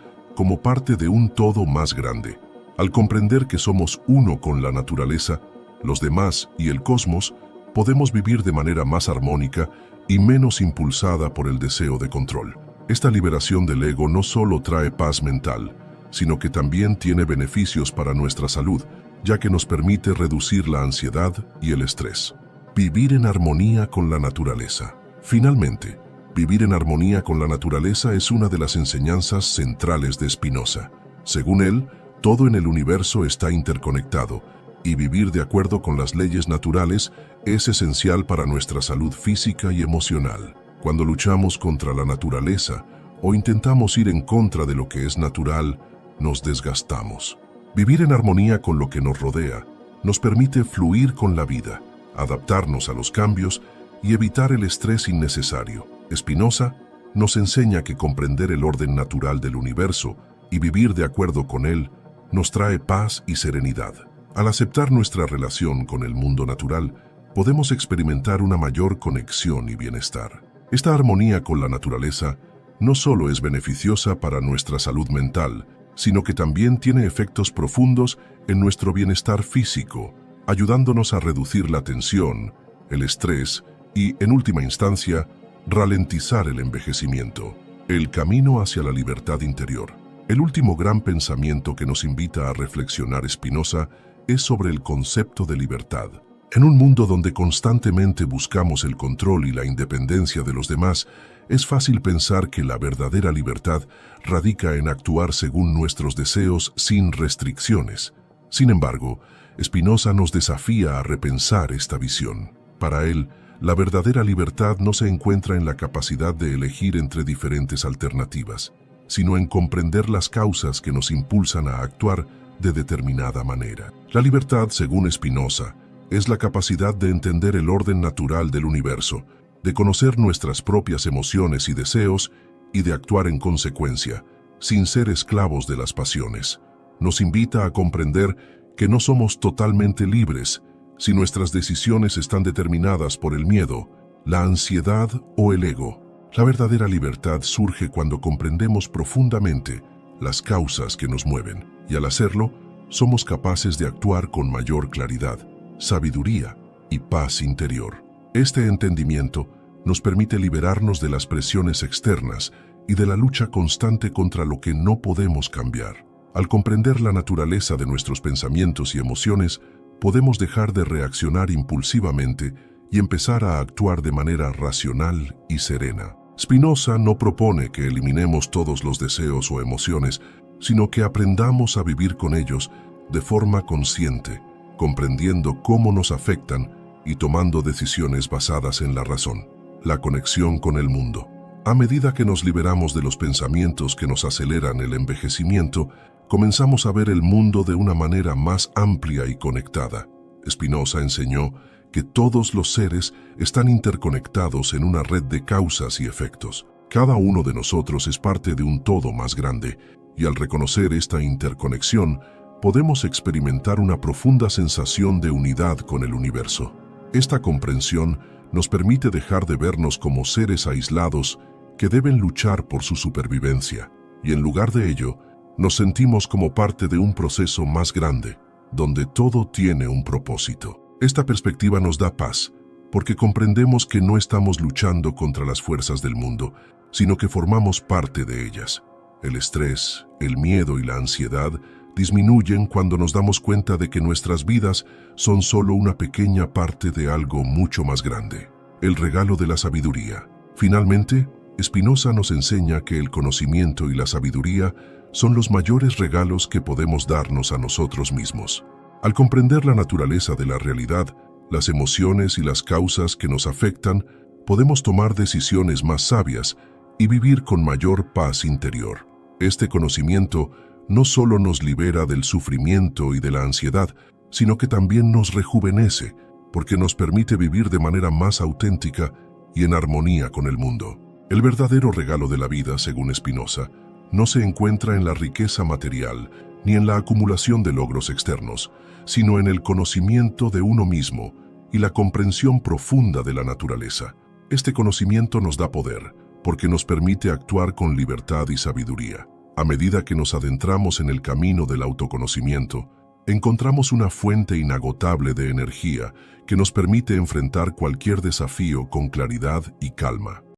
como parte de un todo más grande. Al comprender que somos uno con la naturaleza, los demás y el cosmos, podemos vivir de manera más armónica y menos impulsada por el deseo de control. Esta liberación del ego no solo trae paz mental, sino que también tiene beneficios para nuestra salud, ya que nos permite reducir la ansiedad y el estrés. Vivir en armonía con la naturaleza. Finalmente, vivir en armonía con la naturaleza es una de las enseñanzas centrales de Spinoza. Según él, todo en el universo está interconectado, y vivir de acuerdo con las leyes naturales es esencial para nuestra salud física y emocional. Cuando luchamos contra la naturaleza o intentamos ir en contra de lo que es natural, nos desgastamos. Vivir en armonía con lo que nos rodea nos permite fluir con la vida, adaptarnos a los cambios y evitar el estrés innecesario. Spinoza nos enseña que comprender el orden natural del universo y vivir de acuerdo con él nos trae paz y serenidad. Al aceptar nuestra relación con el mundo natural, podemos experimentar una mayor conexión y bienestar. Esta armonía con la naturaleza no solo es beneficiosa para nuestra salud mental, sino que también tiene efectos profundos en nuestro bienestar físico, ayudándonos a reducir la tensión, el estrés y, en última instancia, ralentizar el envejecimiento. El camino hacia la libertad interior. El último gran pensamiento que nos invita a reflexionar Spinoza es sobre el concepto de libertad. En un mundo donde constantemente buscamos el control y la independencia de los demás, es fácil pensar que la verdadera libertad radica en actuar según nuestros deseos sin restricciones. Sin embargo, Spinoza nos desafía a repensar esta visión. Para él, la verdadera libertad no se encuentra en la capacidad de elegir entre diferentes alternativas, sino en comprender las causas que nos impulsan a actuar de determinada manera. La libertad, según Spinoza, es la capacidad de entender el orden natural del universo de conocer nuestras propias emociones y deseos y de actuar en consecuencia, sin ser esclavos de las pasiones. Nos invita a comprender que no somos totalmente libres si nuestras decisiones están determinadas por el miedo, la ansiedad o el ego. La verdadera libertad surge cuando comprendemos profundamente las causas que nos mueven, y al hacerlo, somos capaces de actuar con mayor claridad, sabiduría y paz interior. Este entendimiento nos permite liberarnos de las presiones externas y de la lucha constante contra lo que no podemos cambiar. Al comprender la naturaleza de nuestros pensamientos y emociones, podemos dejar de reaccionar impulsivamente y empezar a actuar de manera racional y serena. Spinoza no propone que eliminemos todos los deseos o emociones, sino que aprendamos a vivir con ellos de forma consciente, comprendiendo cómo nos afectan y tomando decisiones basadas en la razón. La conexión con el mundo. A medida que nos liberamos de los pensamientos que nos aceleran el envejecimiento, comenzamos a ver el mundo de una manera más amplia y conectada. Spinoza enseñó que todos los seres están interconectados en una red de causas y efectos. Cada uno de nosotros es parte de un todo más grande, y al reconocer esta interconexión, podemos experimentar una profunda sensación de unidad con el universo. Esta comprensión nos permite dejar de vernos como seres aislados que deben luchar por su supervivencia, y en lugar de ello, nos sentimos como parte de un proceso más grande, donde todo tiene un propósito. Esta perspectiva nos da paz, porque comprendemos que no estamos luchando contra las fuerzas del mundo, sino que formamos parte de ellas. El estrés, el miedo y la ansiedad disminuyen cuando nos damos cuenta de que nuestras vidas son solo una pequeña parte de algo mucho más grande. El regalo de la sabiduría. Finalmente, Spinoza nos enseña que el conocimiento y la sabiduría son los mayores regalos que podemos darnos a nosotros mismos. Al comprender la naturaleza de la realidad, las emociones y las causas que nos afectan, podemos tomar decisiones más sabias y vivir con mayor paz interior. Este conocimiento no solo nos libera del sufrimiento y de la ansiedad, sino que también nos rejuvenece, porque nos permite vivir de manera más auténtica y en armonía con el mundo. El verdadero regalo de la vida, según Spinoza, no se encuentra en la riqueza material ni en la acumulación de logros externos, sino en el conocimiento de uno mismo y la comprensión profunda de la naturaleza. Este conocimiento nos da poder, porque nos permite actuar con libertad y sabiduría. A medida que nos adentramos en el camino del autoconocimiento, encontramos una fuente inagotable de energía que nos permite enfrentar cualquier desafío con claridad y calma.